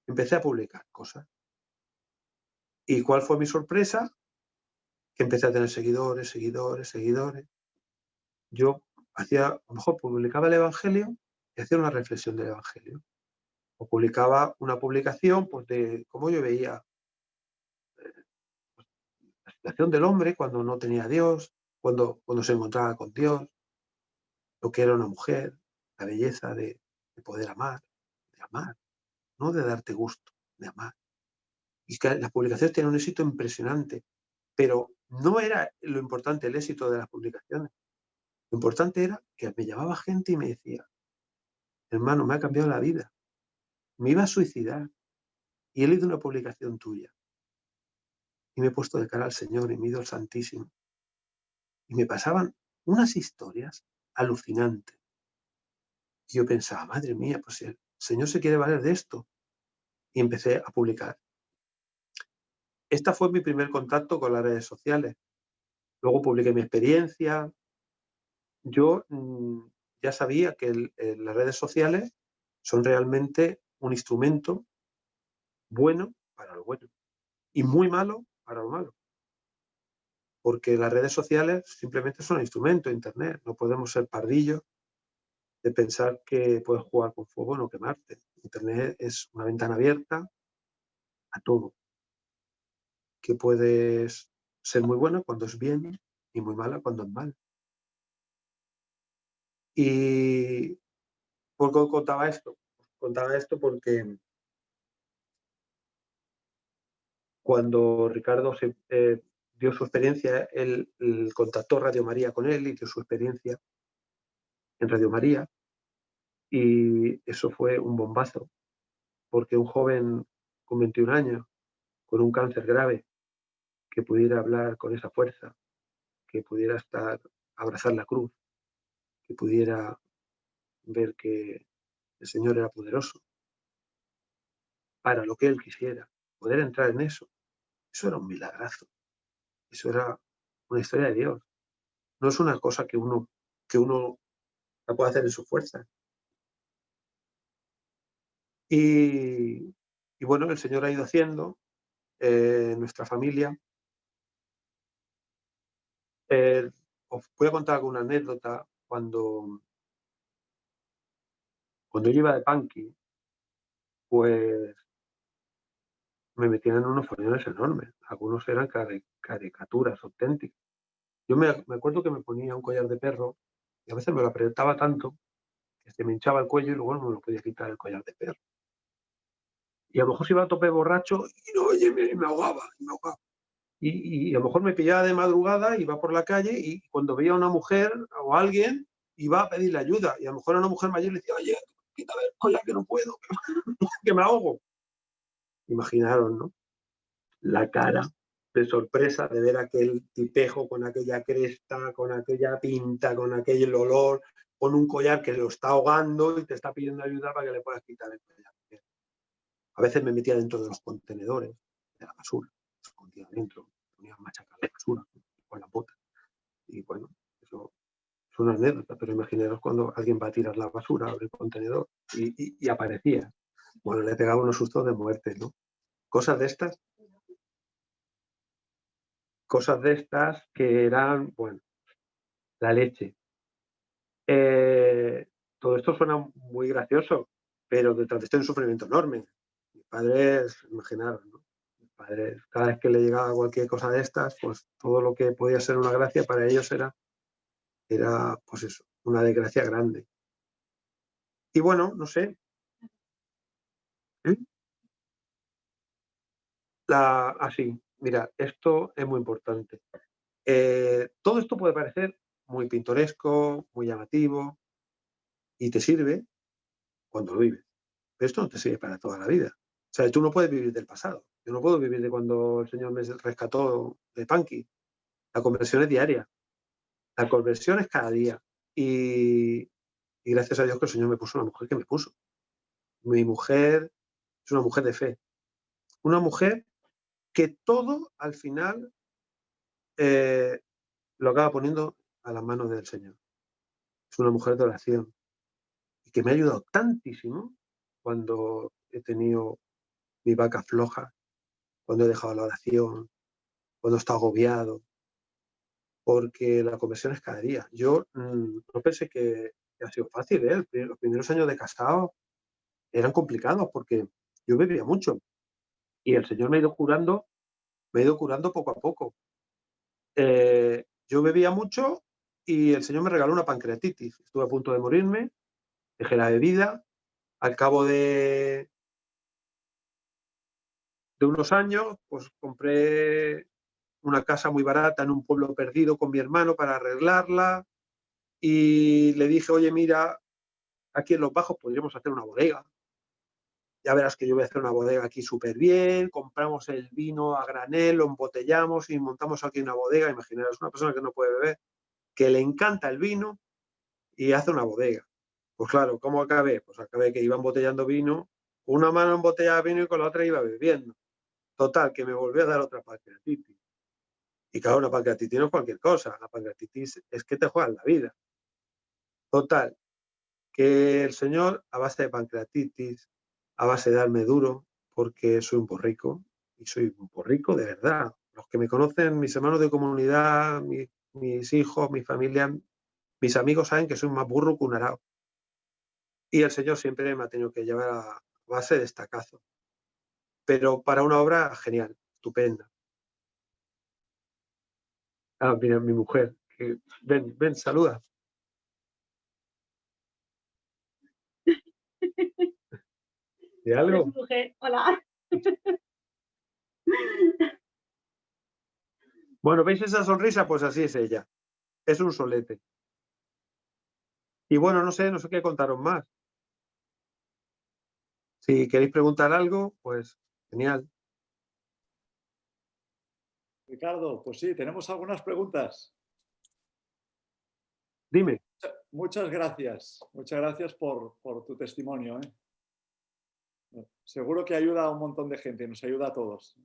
empecé a publicar cosas. ¿Y cuál fue mi sorpresa? Que empecé a tener seguidores. Yo hacía, a lo mejor publicaba el Evangelio y hacía una reflexión del Evangelio. O publicaba una publicación pues, de cómo yo veía la situación del hombre cuando no tenía a Dios, cuando se encontraba con Dios, lo que era una mujer, la belleza de poder amar, no de darte gusto, de amar. Y que las publicaciones tenían un éxito impresionante, pero no era lo importante el éxito de las publicaciones. Lo importante era que me llamaba gente y me decía, hermano, me ha cambiado la vida, me iba a suicidar y he leído una publicación tuya y me he puesto de cara al Señor y me he ido al Santísimo. Y me pasaban unas historias alucinantes. Y yo pensaba, madre mía, pues el Señor se quiere valer de esto. Y empecé a publicar. Esta fue mi primer contacto con las redes sociales. Luego publiqué mi experiencia. Yo ya sabía que las redes sociales son realmente un instrumento bueno para lo bueno y muy malo para lo malo. Porque las redes sociales simplemente son un instrumento, Internet. No podemos ser pardillos de pensar que puedes jugar con fuego o no quemarte. Internet es una ventana abierta a todo. Que puedes ser muy buena cuando es bien y muy mala cuando es mal. ¿Y por qué contaba esto? Contaba esto porque cuando Ricardo dio su experiencia, él contactó Radio María con él y dio su experiencia en Radio María. Y eso fue un bombazo, porque un joven con 21 años, con un cáncer grave, que pudiera hablar con esa fuerza, que pudiera abrazar la cruz, que pudiera ver que el Señor era poderoso para lo que él quisiera, poder entrar en eso era un milagrazo, eso era una historia de Dios. No es una cosa que uno la puede hacer en su fuerza. Y bueno, el Señor ha ido haciendo nuestra familia. Os voy a contar alguna anécdota. Cuando yo iba de punky, pues me metían en unos follones enormes. Algunos eran caricaturas auténticas. Yo me acuerdo que me ponía un collar de perro y a veces me lo apretaba tanto que se me hinchaba el cuello y luego no me lo podía quitar el collar de perro. Y a lo mejor se iba a tope borracho y no, oye, me ahogaba. Y a lo mejor me pillaba de madrugada, iba por la calle y cuando veía a una mujer o a alguien, iba a pedirle ayuda. Y a lo mejor a una mujer mayor le decía, oye, quítame el collar que no puedo, que me ahogo. Imaginaron, ¿no? La cara de sorpresa de ver aquel tipejo con aquella cresta, con aquella pinta, con aquel olor, con un collar que lo está ahogando y te está pidiendo ayuda para que le puedas quitar el collar. A veces me metía dentro de los contenedores de la basura, me escondía dentro, ponía a machacar la basura con la bota. Y bueno, eso es una anécdota, pero imaginaros cuando alguien va a tirar la basura, abre el contenedor y aparecía. Bueno, le pegaba unos sustos de muerte, ¿no? Cosas de estas que eran, bueno, la leche. Todo esto suena muy gracioso, pero detrás de esto hay un sufrimiento enorme. Mis padres, imaginaros, ¿no? Mis padres, cada vez que le llegaba cualquier cosa de estas, pues todo lo que podía ser una gracia para ellos era pues eso, una desgracia grande. Y bueno, no sé, Así, mira, esto es muy importante. Todo esto puede parecer muy pintoresco, muy llamativo, y te sirve cuando lo vives. Pero esto no te sirve para toda la vida. O sea, tú no puedes vivir del pasado. Yo no puedo vivir de cuando el Señor me rescató de Punky. La conversión es diaria. La conversión es cada día. Y, y gracias a Dios que el Señor me puso una mujer que me puso. Mi mujer es una mujer de fe. Una mujer que todo al final eh, lo acaba poniendo a las manos del Señor. Es una mujer de oración y que me ha ayudado tantísimo cuando he tenido mi vaca floja, cuando he dejado la oración, cuando he estado agobiado, porque la conversión es cada día. Yo no pensé que ha sido fácil, ¿eh? Los primeros años de casado eran complicados porque yo bebía mucho y el Señor me ha ido curando poco a poco. Yo bebía mucho y el Señor me regaló una pancreatitis. Estuve a punto de morirme, dejé la bebida. Al cabo de unos años, pues compré una casa muy barata en un pueblo perdido con mi hermano para arreglarla y le dije, oye, mira, aquí en Los Bajos podríamos hacer una bodega. Ya verás que yo voy a hacer una bodega aquí súper bien, compramos el vino a granel, lo embotellamos y montamos aquí una bodega. Imaginarás, una persona que no puede beber, que le encanta el vino y hace una bodega. Pues claro, ¿cómo acabé? Pues acabé que iba embotellando vino, con una mano embotellaba vino y con la otra iba bebiendo. Total, que me volvió a dar otra pancreatitis. Y claro, una pancreatitis no es cualquier cosa, la pancreatitis es que te juegan la vida. Total, que el Señor, a base de pancreatitis, a base de darme duro, porque soy un borrico, y soy un borrico de verdad. Los que me conocen, mis hermanos de comunidad, mis hijos, mi familia, mis amigos saben que soy más burro que un arao. Y el Señor siempre me ha tenido que llevar a base de estacazo. Pero para una obra genial, estupenda. Ah, mira, mi mujer. Que, ven, saluda. ¿De Es algo? mujer, hola. Bueno, ¿veis esa sonrisa? Pues así es ella. Es un solete. Y bueno, no sé qué contaros más. Si queréis preguntar algo, pues genial. Ricardo, pues sí, tenemos algunas preguntas. Dime. Muchas gracias por tu testimonio. Seguro que ayuda a un montón de gente, nos ayuda a todos.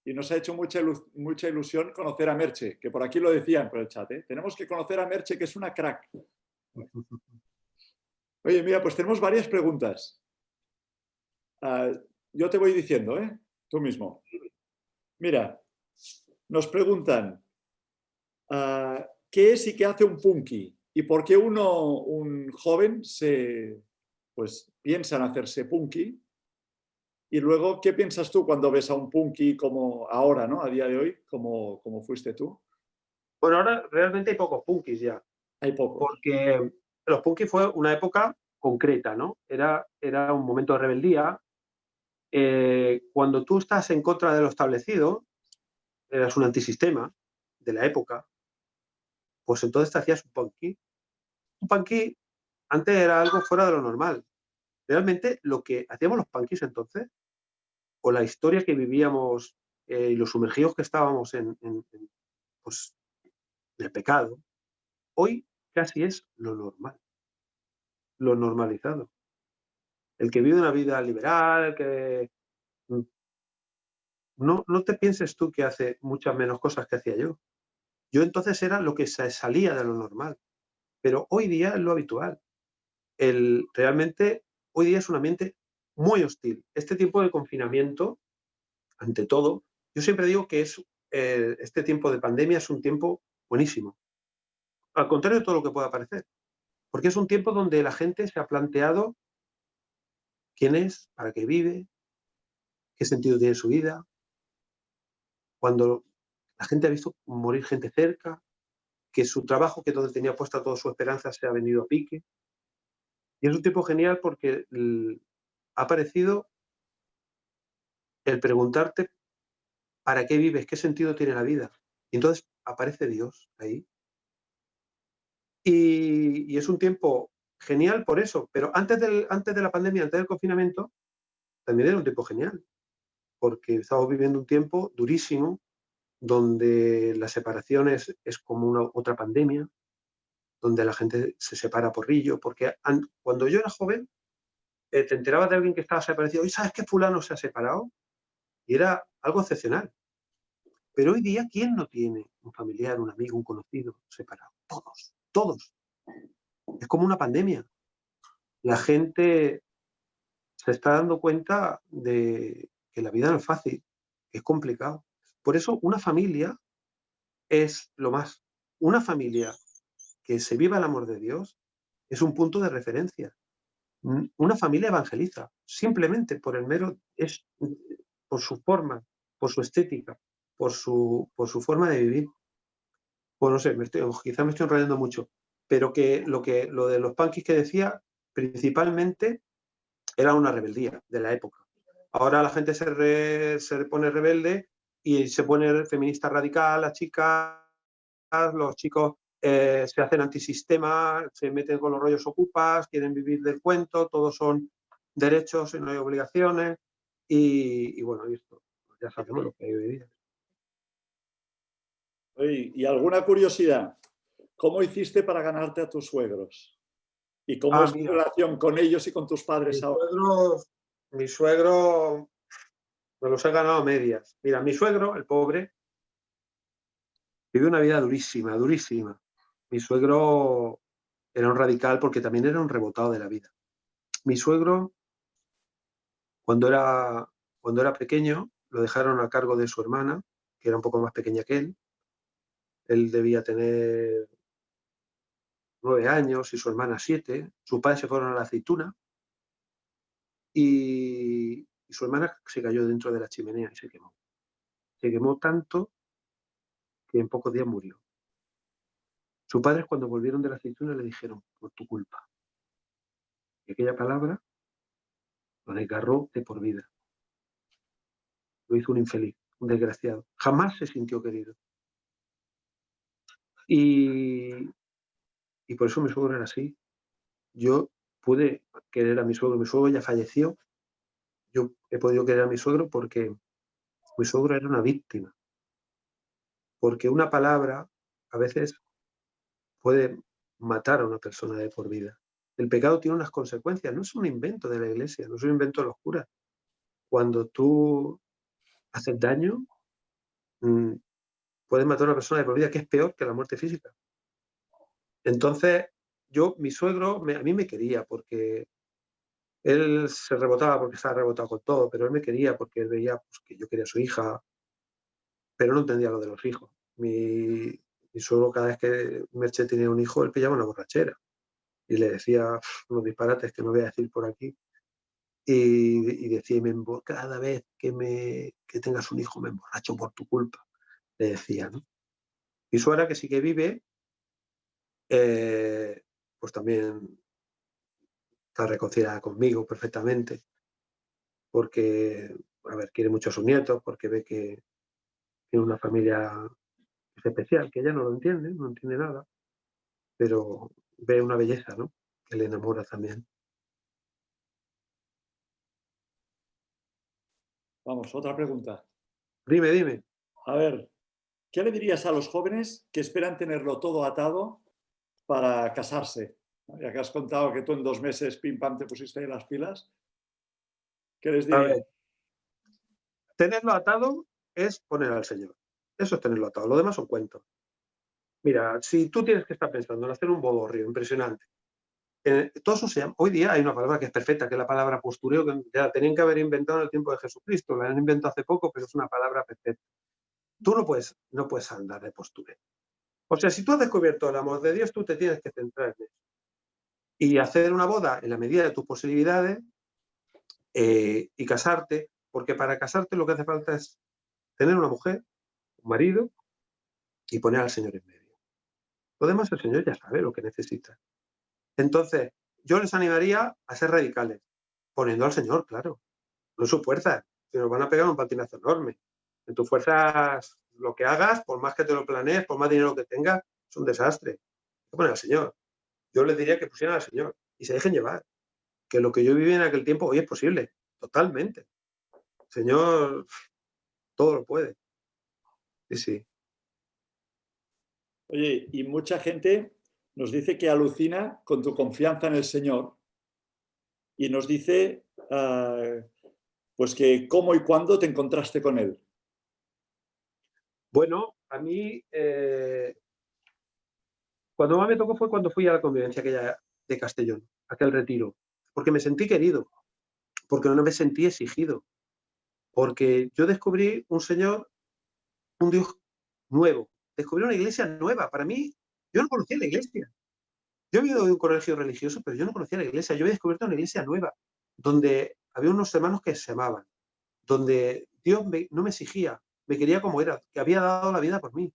Y nos ha hecho mucha ilusión conocer a Merche, que por aquí lo decían por el chat. Tenemos que conocer a Merche, que es una crack. Oye, mira, pues tenemos varias preguntas. Yo te voy diciendo, tú mismo. Mira, nos preguntan, ¿qué es y qué hace un punky? ¿Y por qué un joven pues, piensa en hacerse punky? Y luego, ¿qué piensas tú cuando ves a un punky como ahora, ¿no? A día de hoy, como fuiste tú? Bueno, ahora realmente hay pocos punkis ya. Hay pocos. Porque los punkis fue una época concreta, ¿no? Era un momento de rebeldía. Cuando tú estás en contra de lo establecido, eras un antisistema de la época, pues entonces te hacías un punky. Un punky antes era algo fuera de lo normal. Realmente lo que hacíamos los punkis entonces, o la historia que vivíamos y los sumergidos que estábamos pues, en el pecado, hoy casi es lo normal, lo normalizado. El que vive una vida liberal, el que no te pienses tú que hace muchas menos cosas que hacía yo. Yo entonces era lo que salía de lo normal, pero hoy día es lo habitual. Realmente hoy día es un ambiente muy hostil. Este tiempo de confinamiento, ante todo, yo siempre digo que este tiempo de pandemia es un tiempo buenísimo. Al contrario de todo lo que pueda parecer, porque es un tiempo donde la gente se ha planteado quién es, para qué vive, qué sentido tiene su vida, cuando la gente ha visto morir gente cerca, que su trabajo, que donde tenía puesta toda su esperanza, se ha venido a pique. Y es un tiempo genial porque ha aparecido el preguntarte ¿para qué vives? ¿Qué sentido tiene la vida? Y entonces aparece Dios ahí. Y es un tiempo genial por eso, pero antes de la pandemia, antes del confinamiento, también era un tiempo genial, porque estamos viviendo un tiempo durísimo, donde la separación es como otra pandemia, donde la gente se separa por rillo, porque cuando yo era joven, te enterabas de alguien que estaba separado, y ¿sabes que fulano se ha separado? Y era algo excepcional. Pero hoy día, ¿quién no tiene un familiar, un amigo, un conocido separado? Todos, todos. Es como una pandemia. La gente se está dando cuenta de que la vida no es fácil, que es complicado. Por eso una familia es lo más. Una familia que se viva el amor de Dios es un punto de referencia. Una familia evangeliza, simplemente por el mero, por su forma, por su estética, por su forma de vivir. Pues no sé, quizá me estoy enrollando mucho, pero lo de los punkis que decía, principalmente era una rebeldía de la época. Ahora la gente se pone rebelde y se pone feminista radical, las chicas, los chicos se hacen antisistema, se meten con los rollos ocupas, quieren vivir del cuento, todos son derechos y no hay obligaciones. Y bueno, y esto, ya sabemos lo que hay hoy día. Oye, y alguna curiosidad, ¿cómo hiciste para ganarte a tus suegros? ¿Y cómo es tu Mira, relación con ellos y con tus padres mis ahora? suegros, mi suegro me los he ganado a medias. Mira, mi suegro, el pobre, vivió una vida durísima, durísima. Mi suegro era un radical porque también era un rebotado de la vida. Mi suegro, cuando era, cuando era pequeño, lo dejaron a cargo de su hermana, que era un poco más pequeña que él. Él debía tener 9 años y su hermana 7. Sus padres se fueron a la aceituna y su hermana se cayó dentro de la chimenea y se quemó. Se quemó tanto que en pocos días murió. Sus padres, cuando volvieron de la aceituna, le dijeron, por tu culpa. Y aquella palabra lo desgarró de por vida. Lo hizo un infeliz, un desgraciado. Jamás se sintió querido. Y, y por eso mi suegro era así. Yo pude querer a mi suegro ya falleció. Yo he podido querer a mi suegro porque mi suegro era una víctima. Porque una palabra a veces puede matar a una persona de por vida. El pecado tiene unas consecuencias, no es un invento de la iglesia, no es un invento de los curas. Cuando tú haces daño, puedes matar a una persona de por vida, que es peor que la muerte física. Entonces, mi suegro, a mí me quería porque él se rebotaba porque estaba rebotado con todo, pero él me quería porque él veía pues, que yo quería a su hija, pero no entendía lo de los hijos. Mi suegro, cada vez que Merche tenía un hijo, él pillaba una borrachera y le decía unos disparates que no voy a decir por aquí. Y decía, cada vez que tengas un hijo me emborracho por tu culpa, le decía, ¿no? Mi suegra, que sí que vive, pues también está reconciliada conmigo perfectamente, porque, a ver, quiere mucho a sus nietos, porque ve que tiene una familia especial, que ella no entiende nada, pero ve una belleza, ¿no? Que le enamora también. Vamos, otra pregunta. Dime. A ver, ¿qué le dirías a los jóvenes que esperan tenerlo todo atado para casarse? Ya que has contado que tú en 2 meses, pim pam, te pusiste las pilas, ¿qué les A dirías? ver, tenerlo atado es poner al Señor. Eso es tenerlo atado. Lo demás son cuentos. Mira, si tú tienes que estar pensando en hacer un bodorrio impresionante, todo eso hoy día hay una palabra que es perfecta, que es la palabra postureo, que ya la tenían que haber inventado en el tiempo de Jesucristo, la han inventado hace poco, pero es una palabra perfecta. Tú no puedes andar de postureo. O sea, si tú has descubierto el amor de Dios, tú te tienes que centrar en eso. Y hacer una boda en la medida de tus posibilidades y casarte, porque para casarte lo que hace falta es tener una mujer, un marido y poner al Señor en medio. Lo demás el Señor ya sabe lo que necesita. Entonces, yo les animaría a ser radicales, poniendo al Señor, claro, no su fuerza, que nos van a pegar un patinazo enorme. En tus fuerzas, lo que hagas, por más que te lo planees, por más dinero que tengas, es un desastre. Hay que poner al Señor. Yo les diría que pusieran al Señor y se dejen llevar. Que lo que yo viví en aquel tiempo hoy es posible, totalmente. El Señor todo lo puede. Sí, sí. Oye, y mucha gente nos dice que alucina con tu confianza en el Señor y nos dice pues que cómo y cuándo te encontraste con Él. Bueno, a mí, cuando más me tocó fue cuando fui a la convivencia aquella de Castellón, aquel retiro, porque me sentí querido, porque no me sentí exigido, porque yo descubrí un Señor, un Dios nuevo, descubrí una iglesia nueva. Para mí, yo no conocía la iglesia. Yo había ido de un colegio religioso, pero yo no conocía la iglesia. Yo había descubierto una iglesia nueva, donde había unos hermanos que se amaban, donde Dios no me exigía, me quería como era, que había dado la vida por mí,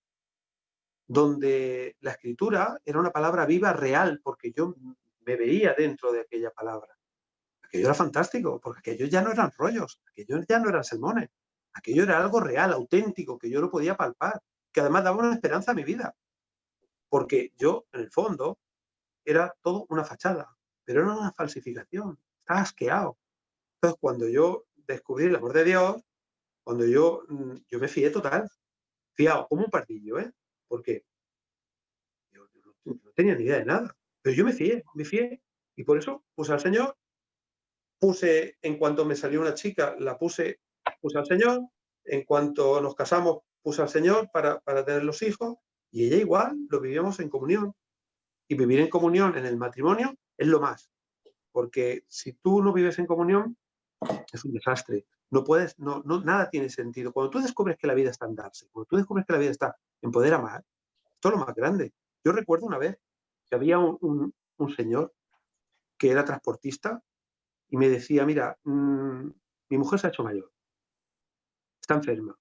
donde la escritura era una palabra viva, real, porque yo me veía dentro de aquella palabra. Aquello era fantástico, porque aquello ya no eran rollos, aquello ya no eran sermones, aquello era algo real, auténtico, que yo lo podía palpar, que además daba una esperanza a mi vida, porque yo, en el fondo, era todo una fachada, pero era una falsificación, estaba asqueado. Entonces, cuando yo descubrí el amor de Dios, cuando yo me fié total, fiado como un pardillo, ¿eh? Porque yo no tenía ni idea de nada, pero yo me fié, y por eso puse al Señor, puse, en cuanto me salió una chica, puse al Señor, en cuanto nos casamos, puse al Señor para tener los hijos, y ella igual, lo vivíamos en comunión. Y vivir en comunión en el matrimonio es lo más, porque si tú no vives en comunión, es un desastre. No puedes, nada tiene sentido. Cuando tú descubres que la vida está en darse, cuando tú descubres que la vida está en poder amar, esto es lo más grande. Yo recuerdo una vez que había un señor que era transportista y me decía, mira, mi mujer se ha hecho mayor, está enferma,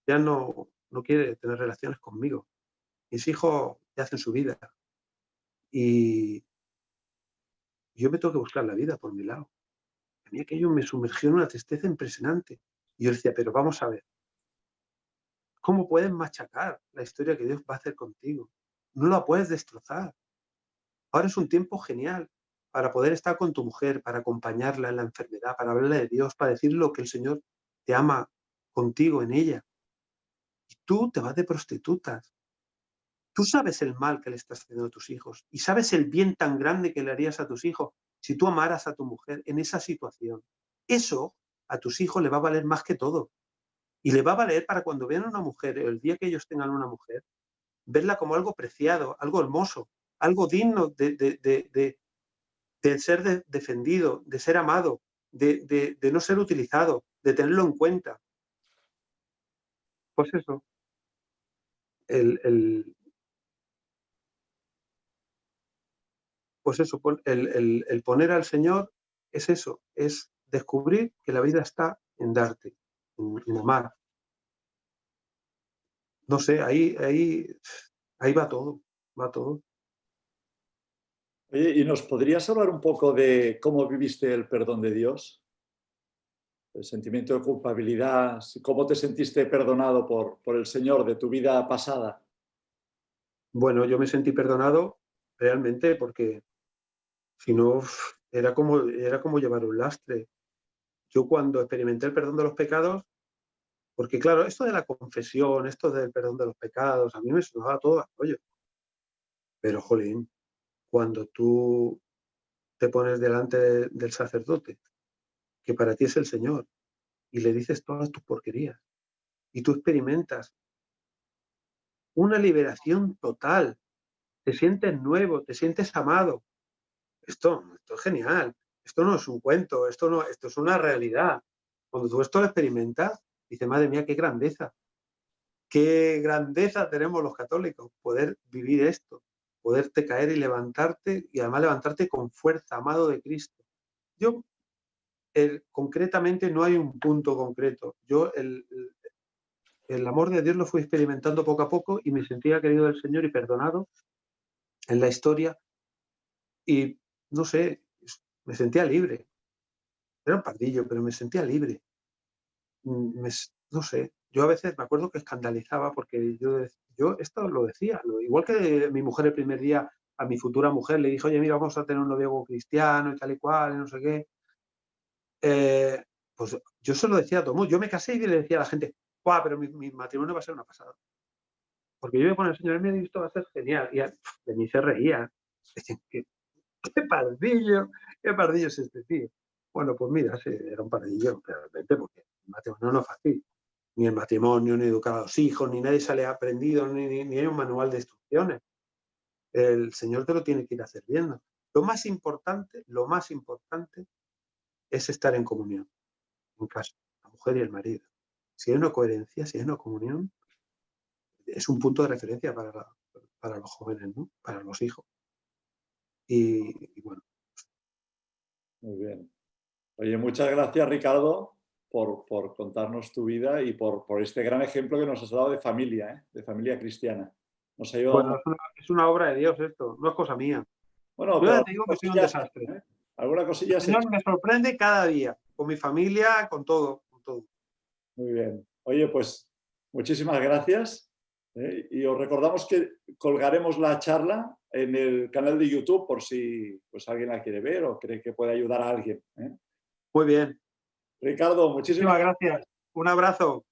ya no quiere tener relaciones conmigo. Mis hijos ya hacen su vida y yo me tengo que buscar la vida por mi lado. A mí aquello me sumergió en una tristeza impresionante. Y yo decía, pero vamos a ver, ¿cómo puedes machacar la historia que Dios va a hacer contigo? No la puedes destrozar. Ahora es un tiempo genial para poder estar con tu mujer, para acompañarla en la enfermedad, para hablarle de Dios, para decir lo que el Señor te ama contigo en ella. Y tú te vas de prostitutas. Tú sabes el mal que le estás haciendo a tus hijos y sabes el bien tan grande que le harías a tus hijos si tú amaras a tu mujer en esa situación. Eso a tus hijos le va a valer más que todo. Y le va a valer para cuando vean a una mujer, el día que ellos tengan una mujer, verla como algo preciado, algo hermoso, algo digno de ser defendido, de ser amado, de no ser utilizado, de tenerlo en cuenta. Pues eso, el, el, pues eso, el poner al Señor es eso, es descubrir que la vida está en darte, en amar. No sé, ahí va todo, va todo. Oye, ¿y nos podrías hablar un poco de cómo viviste el perdón de Dios? El sentimiento de culpabilidad, cómo te sentiste perdonado por el Señor de tu vida pasada. Bueno, yo me sentí perdonado realmente porque si no, era como llevar un lastre. Yo cuando experimenté el perdón de los pecados, porque claro, esto de la confesión, esto del perdón de los pecados, a mí me sonaba todo a rollo. Pero, jolín, cuando tú te pones delante del sacerdote, que para ti es el Señor, y le dices todas tus porquerías, y tú experimentas una liberación total, te sientes nuevo, te sientes amado. Esto es genial. Esto no es un cuento, esto es una realidad. Cuando tú esto lo experimentas, dices, madre mía, qué grandeza tenemos los católicos, poder vivir esto, poderte caer y levantarte, y además levantarte con fuerza, amado de Cristo. Yo, concretamente, no hay un punto concreto. Yo el amor de Dios lo fui experimentando poco a poco y me sentía querido del Señor y perdonado en la historia y, no sé, me sentía libre. Era un pardillo, pero me sentía libre. no sé, yo a veces me acuerdo que escandalizaba porque yo esto lo decía, igual que mi mujer el primer día a mi futura mujer le dije, oye, mira, vamos a tener un noviazgo cristiano y tal y cual, y no sé qué. Pues yo se lo decía a todo el mundo. Yo me casé y le decía a la gente, ¡guau! Pero mi matrimonio va a ser una pasada. Porque yo iba con el Señor en medio y esto va a ser genial. Y de mí se reía. Decían, qué pardillo, qué pardillo es este tío. Bueno, pues mira, sí, era un pardillo, realmente, porque el matrimonio no es fácil. Ni el matrimonio, ni educar a los hijos, ni nadie sale aprendido, ni hay un manual de instrucciones. El Señor te lo tiene que ir hacer viendo. Lo más importante es estar en comunión, en casa, la mujer y el marido. Si hay una coherencia, si hay una comunión, es un punto de referencia para los jóvenes, ¿no? Para los hijos. Y bueno. Muy bien. Oye, muchas gracias, Ricardo, por contarnos tu vida y por este gran ejemplo que nos has dado de familia cristiana. Nos ha ayudado Bueno, mucho. es una obra de Dios esto, no es cosa mía. Bueno, Yo pero ya te digo que soy un desastre. alguna El cosilla has hecho. Señor me sorprende cada día, con mi familia, con todo, con todo. Muy bien. Oye, pues muchísimas gracias. Y os recordamos que colgaremos la charla en el canal de YouTube por si pues, alguien la quiere ver o cree que puede ayudar a alguien. Muy bien. Ricardo, muchísimas Muchísimas gracias. gracias. Un abrazo.